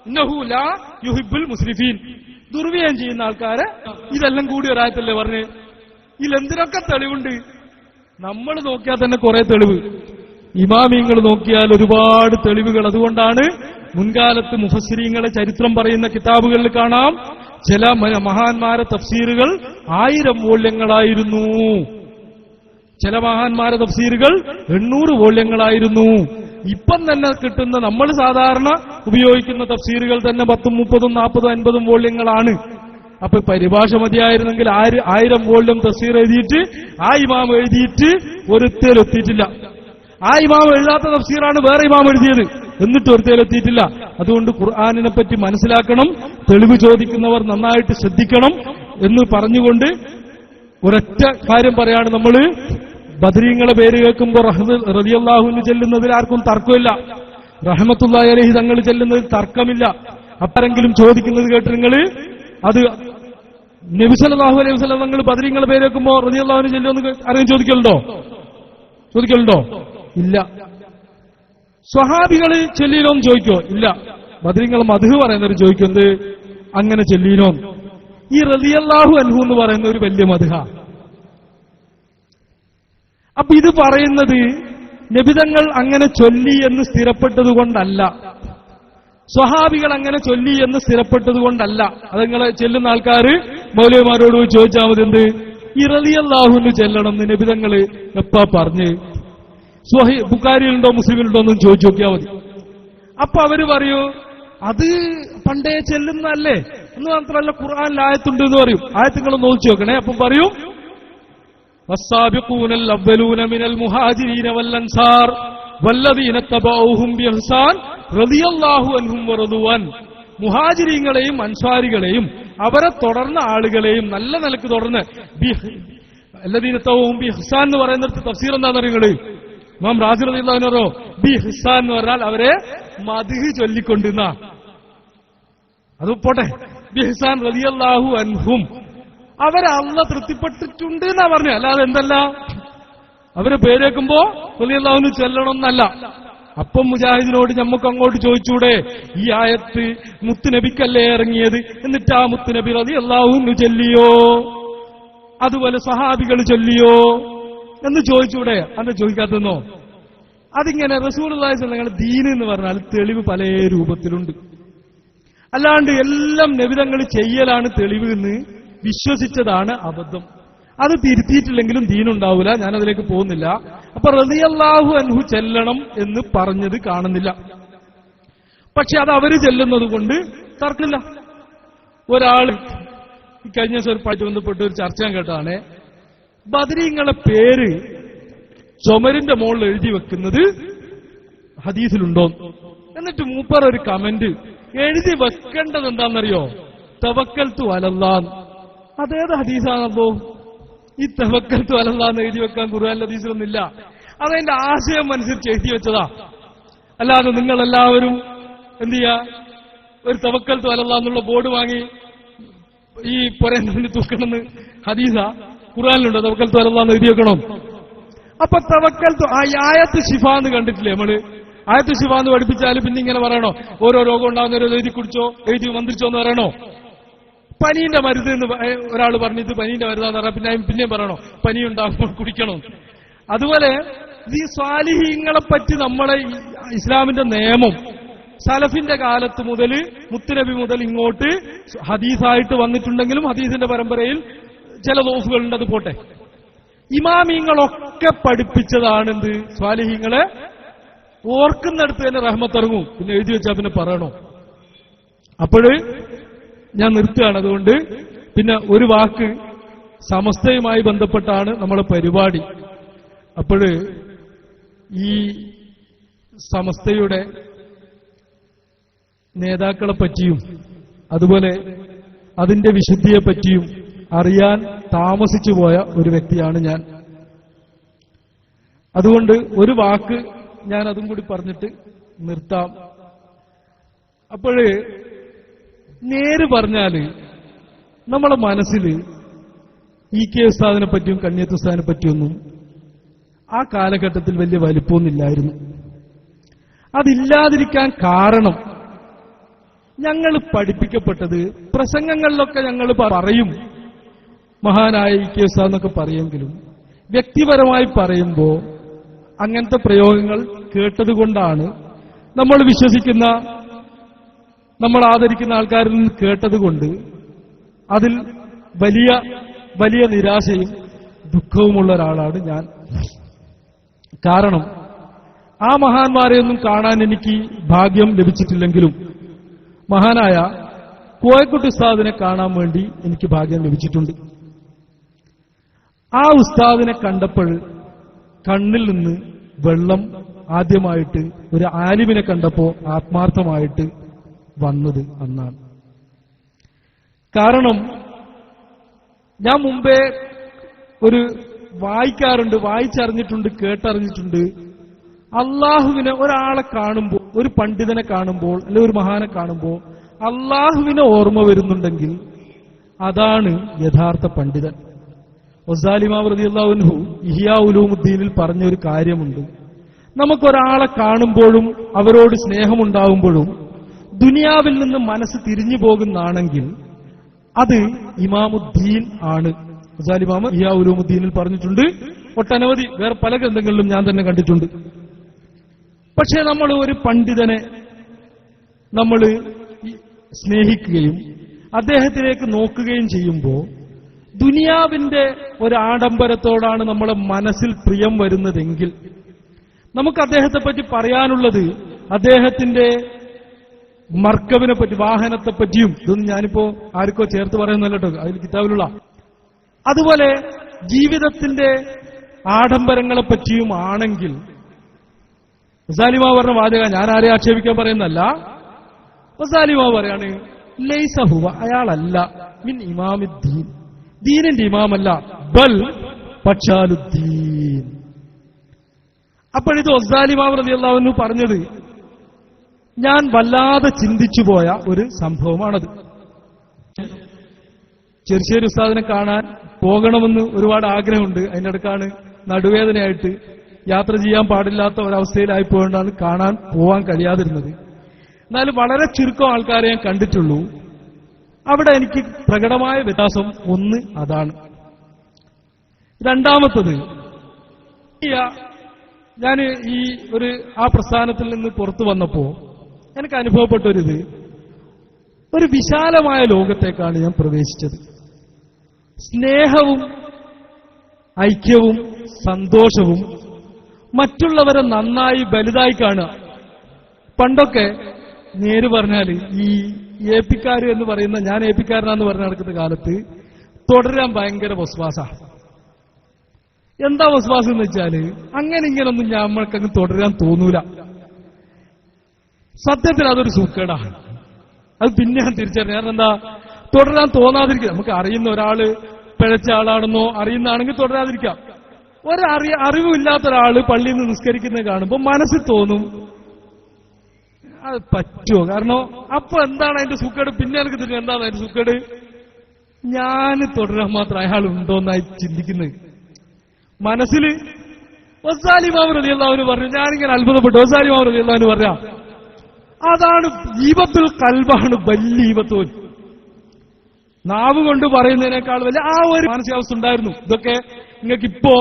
ഇന്നഹു ലാ യുഹിബ്ബുൽ മുസ്രിഫീൻ, ദുർവ്യയം ചെയ്യുന്ന ആൾക്കാരെ. ഇതെല്ലാം കൂടി ഒരായത്തല്ലേ പറഞ്ഞ്. ഇതിലെന്തിനൊക്കെ തെളിവുണ്ട്. നമ്മൾ നോക്കിയാൽ തന്നെ കുറെ തെളിവ്, ഇമാമിങ്ങൾ നോക്കിയാൽ ഒരുപാട് തെളിവുകൾ. അതുകൊണ്ടാണ് മുൻകാലത്ത് മുഫസ്സിരീങ്ങളെ ചരിത്രം പറയുന്ന കിതാബുകളിൽ കാണാം, ചില മഹാന്മാരെ തഫ്സീറുകൾ 1000 വോള്യങ്ങളായിരുന്നു, ചില മഹാന്മാരെ തഫ്സീറുകൾ 800 വോള്യങ്ങളായിരുന്നു. ഇപ്പം തന്നെ കിട്ടുന്ന നമ്മൾ സാധാരണ ഉപയോഗിക്കുന്ന തഫ്സീറുകൾ തന്നെ 10, 30, 40, 50 വോള്യങ്ങളാണ്. അപ്പൊ പരിഭാഷ മതിയായിരുന്നെങ്കിൽ 1000 വോള്യം തഫ്സീർ എഴുതിയിട്ട് ആ ഇമാം എഴുതിയിട്ട് ഒരുത്തേലെത്തിയിട്ടില്ല. ആ ഇമാം എഴുതാത്ത തഫ്സീറാണ് വേറെ ഇമാം എഴുതിയത്, എന്നിട്ട് ഒരുത്തേലെത്തിയിട്ടില്ല. അതുകൊണ്ട് ഖുർആനിനെ പറ്റി മനസ്സിലാക്കണം, തെളിവ് ചോദിക്കുന്നവർ നന്നായിട്ട് ശ്രദ്ധിക്കണം എന്ന് പറഞ്ഞുകൊണ്ട് ഒരൊറ്റ കാര്യം പറയാണ്. നമ്മൾ ബദരീങ്ങളെ പേര് കേൾക്കുമ്പോൾ റളിയല്ലാഹുവിന് ചെല്ലുന്നതിൽ ആർക്കും തർക്കമില്ല, റഹ്മത്തുള്ളാഹി അലൈഹി തങ്ങൾ ചെല്ലുന്നതിൽ തർക്കമില്ല. അപ്പരെങ്കിലും ചോദിക്കുന്നത് കേട്ട് നിങ്ങൾ അത് നബി സല്ലല്ലാഹു അലൈഹി വസല്ലം തങ്ങൾ ബദരീങ്ങളെ പേര് കേൾക്കുമ്പോൾ റളിയല്ലാഹുവിന് ചെല്ലുമെന്ന് ആരെങ്കിലും ചോദിക്കലുണ്ടോ? ഇല്ല. സ്വഹാബികള് ചെല്ലീനോന്ന് ചോദിക്കോ? ഇല്ല. ബദരീങ്ങൾ മദ്ഹ് പറയുന്നവർ ചോദിക്കുന്നത് അങ്ങനെ ചെല്ലീനോ. ഈ റളിയല്ലാഹു അൻഹു എന്ന് പറയുന്ന ഒരു വലിയ മദ്ഹ. അപ്പൊ ഇത് പറയുന്നത് നബിതങ്ങൾ അങ്ങനെ ചൊല്ലി എന്ന് സ്ഥിരപ്പെട്ടതുകൊണ്ടല്ല, സ്വഹാബികൾ അങ്ങനെ ചൊല്ലി എന്ന് സ്ഥിരപ്പെട്ടതുകൊണ്ടല്ല. അത് നിങ്ങളെ ചെല്ലുന്ന ആൾക്കാർ മൗലവിമാരോട് ചോദിച്ചാൽ മതി, എന്ത് ഈ റളിയല്ലാഹുവിന് ചെല്ലണം എന്ന് നബിതങ്ങൾ എപ്പാ പറഞ്ഞ്? ബുഖാരിയിലുണ്ടോ മുസ്ലിമിലുണ്ടോ എന്നും ചോദിച്ചു നോക്കിയാൽ മതി. അപ്പൊ അവര് പറയൂ അത് പണ്ടേ ചെല്ലുന്നല്ലേ എന്ന് മാത്രമല്ല ഖുർആനിൽ ആയത്തുണ്ട് എന്ന് പറയും. ആയത്ത് നിങ്ങൾ നോക്കി നോക്കണേ. അപ്പം പറയും വസ്സാബിഖൂനൽ അവ്വലൂന മിനൽ മുഹാജിരീന വൽ അൻസാർ വല്ലദീന തബഊഹും ബിഇഹ്സാൻ റളിയല്ലാഹു അൻഹും വറദുവൻ. മുഹാജിരീങ്ങളെയും അൻസാരികളെയും അവരെ തുടർന്ന ആളുകളെയും നല്ല നിലക്ക് തുടർന്ന് വല്ലദീന തബഊഹും ബിഇഹ്സാൻ എന്ന് പറയുന്നിടത്ത് തഫ്സീർ എന്താണെന്ന് അറിയുന്നത്? ഇമാം റാസി റളിയല്ലാഹു അൻഹു ബിഇഹ്സാൻ എന്ന് പറഞ്ഞാൽ അവരെ മദ്ഹ് ചൊല്ലിക്കൊണ്ടിരുന്ന, അത് പോട്ടെ, ബിഇഹ്സാൻ റളിയല്ലാഹു അൻഹും അവരെ അല്ലാഹ് തൃപ്തിപ്പെട്ടിട്ടുണ്ട് എന്നാ പറഞ്ഞു. അല്ലാതെ എന്തല്ല അവരെ പേരേക്കുമ്പോ റളിയല്ലാഹു ചെല്ലണം എന്നല്ല. അപ്പം മുജാഹിദിനോട് നമുക്ക് അങ്ങോട്ട് ചോദിച്ചൂടെ, ഈ ആയത്ത് മുത്തുനബിക്കല്ലേ ഇറങ്ങിയത്, എന്നിട്ട് ആ മുത്തുനബി റളിയല്ലാഹു ചൊല്ലിയോ, അതുപോലെ സഹാബികൾ ചൊല്ലിയോ എന്ന് ചോദിച്ചൂടെ? അന്ന് ചോദിക്കാത്തെന്നോ? അതിങ്ങനെ റസൂലുള്ളാഹി സ്വല്ലല്ലാഹു അലൈഹി വസല്ലം ദീൻ എന്ന് പറഞ്ഞാൽ തെളിവ് പല രൂപത്തിലുണ്ട്. അല്ലാണ്ട് എല്ലാം നബിതങ്ങൾ ചെയ്യലാണ് തെളിവ് എന്ന് വിശ്വസിച്ചതാണ് അബദ്ധം. അത് തിരുത്തിയിട്ടില്ലെങ്കിലും ദീനുണ്ടാവില്ല. ഞാനതിലേക്ക് പോകുന്നില്ല. അപ്പൊ റളിയല്ലാഹു അൻഹു ചെല്ലണം എന്ന് പറഞ്ഞത് കാണുന്നില്ല. പക്ഷെ അത് അവര് ചെല്ലുന്നത് കൊണ്ട് തർക്കമില്ല. ഒരാൾ കഴിഞ്ഞ ദിവസമായിട്ട് ബന്ധപ്പെട്ട് ഒരു ചർച്ച കേട്ടതാണ്, ബദരീങ്ങളെ പേര് ചുമരിന്റെ മുകളിൽ എഴുതി വെക്കുന്നത് ഹദീസിലുണ്ടോ? എന്നിട്ട് മൂപ്പർ ഒരു കമന്റ് എഴുതി വെക്കേണ്ടത് എന്താണെന്നറിയോ? തവക്കൽതു അലല്ലാഹ്. അതേത് ഹദീസാണല്ലോ ഈ തവക്കൽതു അലല്ലാഹ് എഴുതി വെക്കാൻ? ഖുർആനിൽ ഹദീസിലൊന്നുമില്ല. അതതിന്റെ ആശയം അനുസരിച്ച് എഴുതി വെച്ചതാ. അല്ലാതെ നിങ്ങളെല്ലാവരും എന്ത് ചെയ്യാ, ഒരു തവക്കൽതു അലല്ലാഹ് എന്നുള്ള ബോർഡ് വാങ്ങി ഈ പുരയിൽ തൂക്കണമെന്ന് ഹദീസാ? ഖുർആനിലുണ്ടോ തവക്കൽതു അലല്ലാഹ് എഴുതി വെക്കണം? അപ്പൊ തവക്കൽതു ആയത്ത് ശിഫ എന്ന് കണ്ടിട്ടില്ലേ നമ്മള്? ആയത്ത് ശിഫ എന്ന് പഠിപ്പിച്ചാൽ പിന്നെ ഇങ്ങനെ പറയണോ? ഓരോ രോഗം ഉണ്ടാകുന്നവരോ എഴുതി കുടിച്ചോ, എഴുതി മന്ത്രിച്ചോ എന്ന് പറയണോ? പനീന്റെ മരുന്ന് എന്ന് ഒരാൾ പറഞ്ഞിട്ട് പനീന്റെ മരുന്നാന്ന് പറഞ്ഞാൽ പിന്നെയും പറയണോ പനി ഉണ്ടാകുമ്പോൾ കുടിക്കണം? അതുപോലെ ഈ സ്വാലിഹീങ്ങളെ പറ്റി നമ്മളെ ഇസ്ലാമിന്റെ നിയമം സലഫിന്റെ കാലത്ത് മുതൽ മുത്തുനബി മുതൽ ഇങ്ങോട്ട് ഹദീസായിട്ട് വന്നിട്ടുണ്ടെങ്കിലും ഹദീസിന്റെ പരമ്പരയിൽ ചില ദോഫുകളുണ്ട്. അത് പോട്ടെ, ഇമാമിങ്ങളൊക്കെ പഠിപ്പിച്ചതാണെന്ത്? സ്വാലിഹീങ്ങളെ ഓർക്കുന്നിടത്ത് തന്നെ റഹ്മത്തിറങ്ങും. പിന്നെ എഴുതി വെച്ചാൽ പിന്നെ പറയണോ? അപ്പോഴ് ഞാൻ നിർത്തുകയാണ്. അതുകൊണ്ട് പിന്നെ ഒരു വാക്ക്, സമസ്തയുമായി ബന്ധപ്പെട്ടാണ് നമ്മളെ പരിപാടി. അപ്പോഴ് ഈ സമസ്തയുടെ നേതാക്കളെ പറ്റിയും അതുപോലെ അതിന്റെ വിശുദ്ധിയെപ്പറ്റിയും അറിയാൻ താമസിച്ചു പോയ ഒരു വ്യക്തിയാണ് ഞാൻ. അതുകൊണ്ട് ഒരു വാക്ക് ഞാൻ അതും കൂടി പറഞ്ഞിട്ട് നിർത്താം. അപ്പോഴ് നേര് പറഞ്ഞാല് നമ്മളെ മനസ്സിൽ ഇ.കെ. ഉസ്താദിനെ പറ്റിയും കണ്ണിയത്ത് ഉസ്താദിനെ പറ്റിയൊന്നും ആ കാലഘട്ടത്തിൽ വലിയ വലിപ്പമൊന്നുമില്ലായിരുന്നു. അതില്ലാതിരിക്കാൻ കാരണം ഞങ്ങൾ പഠിപ്പിക്കപ്പെട്ടത് പ്രസംഗങ്ങളിലൊക്കെ ഞങ്ങൾ പറയും മഹാനായ ഇ.കെ. ഉസ്താദ് എന്നൊക്കെ പറയുമെങ്കിലും വ്യക്തിപരമായി പറയുമ്പോൾ അങ്ങനത്തെ പ്രയോഗങ്ങൾ കേട്ടതുകൊണ്ടാണ് നമ്മൾ വിശ്വസിക്കുന്ന നമ്മൾ ആദരിക്കുന്ന ആൾക്കാരിൽ നിന്ന് കേട്ടതുകൊണ്ട് അതിൽ വലിയ വലിയ നിരാശയും ദുഃഖവുമുള്ള ഒരാളാണ് ഞാൻ. കാരണം ആ മഹാന്മാരെയൊന്നും കാണാൻ എനിക്ക് ഭാഗ്യം ലഭിച്ചിട്ടില്ലെങ്കിലും മഹാനായ കോയക്കുട്ടി ഉസ്താദിനെ കാണാൻ വേണ്ടി എനിക്ക് ഭാഗ്യം ലഭിച്ചിട്ടുണ്ട്. ആ ഉസ്താദിനെ കണ്ടപ്പോൾ കണ്ണിൽ നിന്ന് വെള്ളം ആദ്യമായിട്ട് ഒരു ആലിമിനെ കണ്ടപ്പോൾ ആത്മാർത്ഥമായിട്ട് വന്നത് അന്നാണ്. കാരണം ഞാൻ മുമ്പേ ഒരു വായിക്കാറുണ്ട്, വായിച്ചറിഞ്ഞിട്ടുണ്ട്, കേട്ടറിഞ്ഞിട്ടുണ്ട്. അള്ളാഹുവിനെ ഒരാളെ കാണുമ്പോൾ, ഒരു പണ്ഡിതനെ കാണുമ്പോൾ അല്ലെങ്കിൽ ഒരു മഹാനെ കാണുമ്പോൾ അള്ളാഹുവിനെ ഓർമ്മ വരുന്നുണ്ടെങ്കിൽ അതാണ് യഥാർത്ഥ പണ്ഡിതൻ. ഗസാലി ഇമാം റളിയല്ലാഹു അൻഹു ഇഹ്യാ ഉലൂമുദ്ദീനിൽ പറഞ്ഞൊരു കാര്യമുണ്ട്. നമുക്കൊരാളെ കാണുമ്പോഴും അവരോട് സ്നേഹമുണ്ടാവുമ്പോഴും ദുനിയാവിൽ നിന്ന് മനസ്സ് തിരിഞ്ഞു പോകുന്നാണെങ്കിൽ അത് ഇമാമുദ്ദീൻ ആണ്. ഗസാലി ഇമാം ഇഹ്യാ ഉലൂമുദ്ദീനിൽ പറഞ്ഞിട്ടുണ്ട്. ഒട്ടനവധി വേറെ പല ഗ്രന്ഥങ്ങളിലും ഞാൻ തന്നെ കണ്ടിട്ടുണ്ട്. പക്ഷേ നമ്മൾ ഒരു പണ്ഡിതനെ നമ്മൾ സ്നേഹിക്കുകയും അദ്ദേഹത്തിലേക്ക് നോക്കുകയും ചെയ്യുമ്പോൾ ദുനിയാവിന്റെ ഒരു ആഡംബരത്തോടാണ് നമ്മളെ മനസ്സിൽ പ്രിയം വരുന്നതെങ്കിൽ നമുക്ക് അദ്ദേഹത്തെ പറ്റി പറയാനുള്ളത് അദ്ദേഹത്തിന്റെ മർക്കബിനെ പറ്റി, വാഹനത്തെ പറ്റിയും, ഇതൊന്നും ഞാനിപ്പോ ആർക്കോ ചേർത്ത് പറയുന്നല്ലോ കേട്ടോ, അതിൽ കിതാബിലുള്ള, അതുപോലെ ജീവിതത്തിന്റെ ആഡംബരങ്ങളെ പറ്റിയും ആണെങ്കിൽ ഗസാലിമാ പറഞ്ഞ വാചക ഞാൻ ആരെ ആക്ഷേപിക്കാൻ പറയുന്നല്ല. ഗസാലിമാ പറയാണ് ലൈസ ഹുവ, അയാളല്ല മിൻ ഇമാമിദ്ദീൻ, ദീനിന്റെ ഇമാമല്ല, ബൽ പക്ഷാലുദ്ദീൻ. അപ്പോഴിത് ഗസാലിമാ റളിയല്ലാഹു അൻഹു പറഞ്ഞത് ഞാൻ വല്ലാതെ ചിന്തിച്ചുപോയ ഒരു സംഭവമാണത്. ചെറുശ്ശേരി ഉസ്താദിനെ കാണാൻ പോകണമെന്ന് ഒരുപാട് ആഗ്രഹമുണ്ട്. അതിന്റെ അടുക്കാണ് നടുവേദനയായിട്ട് യാത്ര ചെയ്യാൻ പാടില്ലാത്ത ഒരവസ്ഥയിലായി പോയോണ്ടാണ് കാണാൻ പോവാൻ കഴിയാതിരുന്നത്. എന്നാലും വളരെ ചുരുക്കം ആൾക്കാരെ ഞാൻ കണ്ടിട്ടുള്ളൂ. അവിടെ എനിക്ക് പ്രകടമായ വ്യത്യാസം ഒന്ന് അതാണ്. രണ്ടാമത്തത്, ഞാൻ ഈ ആ പ്രസ്ഥാനത്തിൽ നിന്ന് പുറത്തു വന്നപ്പോ എനിക്ക് അനുഭവപ്പെട്ടൊരിത്, ഒരു വിശാലമായ ലോകത്തേക്കാണ് ഞാൻ പ്രവേശിച്ചത്. സ്നേഹവും ഐക്യവും സന്തോഷവും മറ്റുള്ളവരെ നന്നായി വലുതായി കാണുക. പണ്ടൊക്കെ നേര് പറഞ്ഞാല് ഈ ഏപ്പിക്കാര് എന്ന് പറയുന്ന, ഞാൻ ഏപ്പിക്കാരനാന്ന് പറഞ്ഞ് നടക്കുന്ന കാലത്ത് തുടരാൻ ഭയങ്കര വസ്വാസാണ്. എന്താ വസ്വാസം എന്ന് വെച്ചാല് അങ്ങനെ ഇങ്ങനൊന്നും നമ്മൾക്കങ്ങ് തുടരാൻ തോന്നൂല. സത്യത്തിൽ അതൊരു സൂക്കേടാണ്. അത് പിന്നെ ഞാൻ തിരിച്ചറിഞ്ഞു. കാരണം എന്താ, തുടരാൻ തോന്നാതിരിക്കുക. നമുക്ക് അറിയുന്ന ഒരാള് പിഴച്ച ആളാണെന്നോ അറിയുന്നതാണെങ്കിൽ തുടരാതിരിക്കാം. അറിവില്ലാത്ത ഒരാള് പള്ളിയിൽ നിന്ന് നിസ്കരിക്കുന്നത് കാണുമ്പോൾ മനസ്സിൽ തോന്നും അത് പറ്റുമോ. കാരണം അപ്പൊ എന്താണ് അതിന്റെ സുക്കേട്, പിന്നെ എനിക്ക് തിരിഞ്ഞു എന്താണ് അതിന്റെ സുക്കേട്, ഞാൻ തുടരാൻ മാത്രം അയാൾ ഉണ്ടോന്നായി ചിന്തിക്കുന്നത് മനസ്സിൽ. ഗസാലി ഇമാം റളിയല്ലാഹു അൻഹു പറഞ്ഞു, ഞാനിങ്ങനെ അത്ഭുതപ്പെട്ടു. ഗസാലി ഇമാം റളിയല്ലാഹു അൻഹു പറയാം, അതാണ് ഈബത്തുൽ ഖൽബാണ് വലിയ ഈബത്തോൽ. നാവ് കൊണ്ട് പറയുന്നതിനേക്കാൾ വലിയ ആ ഒരു മാനസികാവസ്ഥ ഉണ്ടായിരുന്നു. ഇതൊക്കെ നിങ്ങൾക്ക് ഇപ്പോ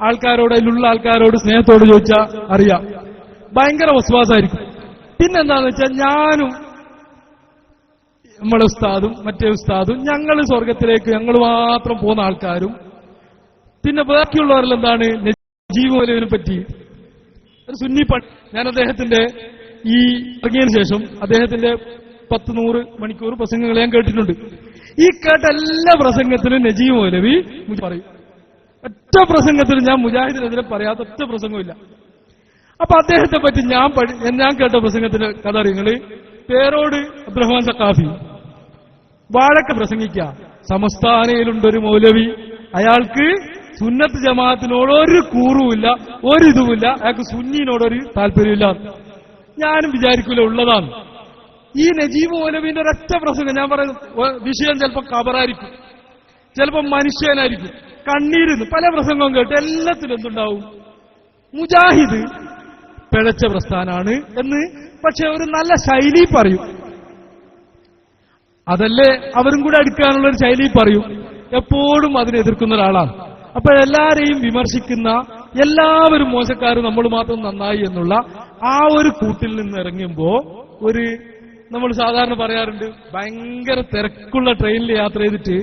ആൾക്കാരോട്, അതിലുള്ള ആൾക്കാരോട് സ്നേഹത്തോട് ചോദിച്ചാൽ അറിയാം. ഭയങ്കര വിശ്വാസമായിരിക്കും. പിന്നെന്താന്ന് വെച്ചാൽ ഞാനും നമ്മളെ ഉസ്താദും മറ്റേ ഉസ്താദും ഞങ്ങൾ സ്വർഗത്തിലേക്ക് ഞങ്ങൾ മാത്രം പോകുന്ന ആൾക്കാരും, പിന്നെ ബാക്കിയുള്ളവരിൽ എന്താണ് നജീബ് മൗലവിനെ പറ്റി ഒരു സുന്നി ഞാൻ അദ്ദേഹത്തിന്റെ ഈ ഇറങ്ങിയതിനു ശേഷം അദ്ദേഹത്തിന്റെ 10-100 മണിക്കൂർ പ്രസംഗങ്ങൾ ഞാൻ കേട്ടിട്ടുണ്ട്. ഈ കേട്ട എല്ലാ പ്രസംഗത്തിലും നജീബ് മൗലവി പറയും. ഒറ്റ പ്രസംഗത്തിലും ഞാൻ മുജാഹിദിനെതിരെ പറയാത്ത ഒറ്റ പ്രസംഗമില്ല. അപ്പൊ അദ്ദേഹത്തെ പറ്റി ഞാൻ കേട്ട പ്രസംഗത്തിന്റെ കഥ അറിയങ്ങള് പേരോട് അബ്ദുറഹ്മാൻ സഖാഫി വാഴക്ക പ്രസംഗിക്കുക. സമസ്ഥാനയിലുണ്ടൊരു മൗലവി, അയാൾക്ക് സുന്നത്ത് ജമാഅത്തിനോട് ഒരു കൂറുമില്ല, ഒരിതുമില്ല, അയാൾക്ക് സുന്നീനോടൊരു താല്പര്യമില്ല. ഞാനും വിചാരിക്കൂല ഉള്ളതാണ്. ഈ നജീബ് മൗലവിന്റെ ഒരൊറ്റ പ്രസംഗം, ഞാൻ പറയുന്നത് വിഷയം ചിലപ്പോൾ കബറായിരിക്കും, ചിലപ്പോൾ മനുഷ്യനായിരിക്കും, കണ്ണീരുന്ന് പല പ്രസംഗവും കേട്ട് എല്ലാത്തിലും എന്തുണ്ടാവും, മുജാഹിദ് പിഴച്ച പ്രസ്ഥാനാണ് എന്ന്. പക്ഷെ ഒരു നല്ല ശൈലി പറയും, അതല്ലേ അവരും കൂടെ അടുക്കാനുള്ള ഒരു ശൈലി പറയും. എപ്പോഴും അതിനെ എതിർക്കുന്ന ഒരാളാണ്. അപ്പൊ എല്ലാരെയും വിമർശിക്കുന്ന, എല്ലാവരും മോശക്കാരും നമ്മൾ മാത്രം നന്നായി എന്നുള്ള ആ ഒരു കൂട്ടിൽ നിന്ന് ഇറങ്ങുമ്പോ നമ്മൾ സാധാരണ പറയാറുണ്ട്, ഭയങ്കര തിരക്കുള്ള ട്രെയിനിൽ യാത്ര ചെയ്തിട്ട്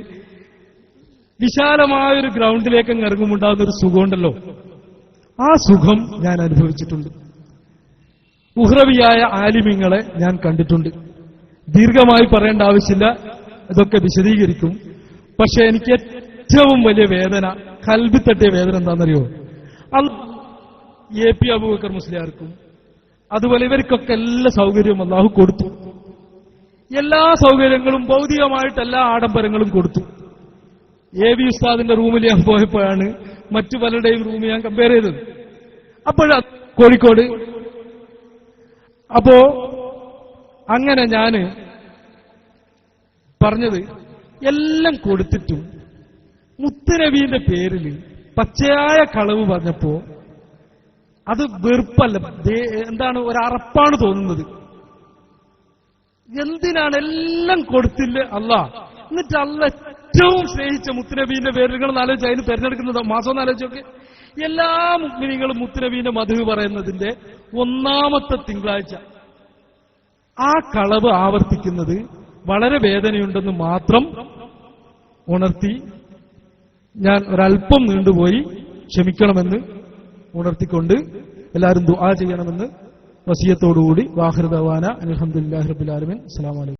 വിശാലമായൊരു ഗ്രൗണ്ടിലേക്ക് അങ്ങ് ഇറങ്ങുമുണ്ടാകുന്ന ഒരു സുഖമുണ്ടല്ലോ, ആ സുഖം ഞാൻ അനുഭവിച്ചിട്ടുണ്ട്. ഉഹ്റവിയായ ആലിമീങ്ങളെ ഞാൻ കണ്ടിട്ടുണ്ട്. ദീർഘമായി പറയേണ്ട ആവശ്യമില്ല, ഇതൊക്കെ വിശദീകരിക്കും. പക്ഷെ എനിക്ക് ഏറ്റവും വലിയ വേദന, കൽബി തട്ടിയ വേദന എന്താണെന്നറിയോ, എ പി അബൂബക്കർ മുസ്ലിയാർക്കും അതുപോലെ ഇവർക്കൊക്കെ എല്ലാ സൗകര്യവും അല്ലാഹു കൊടുത്തു. എല്ലാ സൗകര്യങ്ങളും ഭൗതികമായിട്ട് എല്ലാ ആഡംബരങ്ങളും കൊടുത്തു. എ വി ഉസ്താദിന്റെ റൂമിൽ ഞാൻ പോയപ്പോഴാണ് മറ്റു പലരുടെയും റൂം ഞാൻ കമ്പയർ ചെയ്തത്. കോഴിക്കോട്. അപ്പോ അങ്ങനെ ഞാന് പറഞ്ഞത്, എല്ലാം കൊടുത്തിട്ടും മുത്തുനബീന്റെ പേരിൽ പച്ചയായ കളവ് പറഞ്ഞപ്പോ അത് വെറുപ്പല്ല, എന്താണ്, ഒരറപ്പാണ് തോന്നുന്നത്. എന്തിനാണ് എല്ലാം കൊടുത്തില്ലേ അല്ലാ, എന്നിട്ട് അല്ല ഏറ്റവും സ്നേഹിച്ച മുത്തുനബീന്റെ പേരിൽ നിങ്ങൾ ആലോചിച്ച് അതിന് തെരഞ്ഞെടുക്കുന്നത് മാസം ഒന്ന് ആലോചിച്ചൊക്കെ. എല്ലാ മുഅ്മിനീങ്ങളും മുത്തുനബീന്റെ മദ്ഹ് പറയുന്നതിന്റെ 1ാമത്തെ തിങ്കളാഴ്ച ആ കളവ് ആവർത്തിക്കുന്നത് വളരെ വേദനയുണ്ടെന്ന് മാത്രം ഉണർത്തി, ഞാൻ ഒരല്പം നീണ്ടുപോയി, ക്ഷമിക്കണമെന്ന് ഉണർത്തിക്കൊണ്ട് എല്ലാവരും ദുആ ചെയ്യണമെന്ന് വസിയത്തോടുകൂടി വാഖിറു ദഅവാന അൽഹംദുലില്ലാഹി റബ്ബിൽ ആലമീൻ. അസ്സലാമു അലൈക്കും.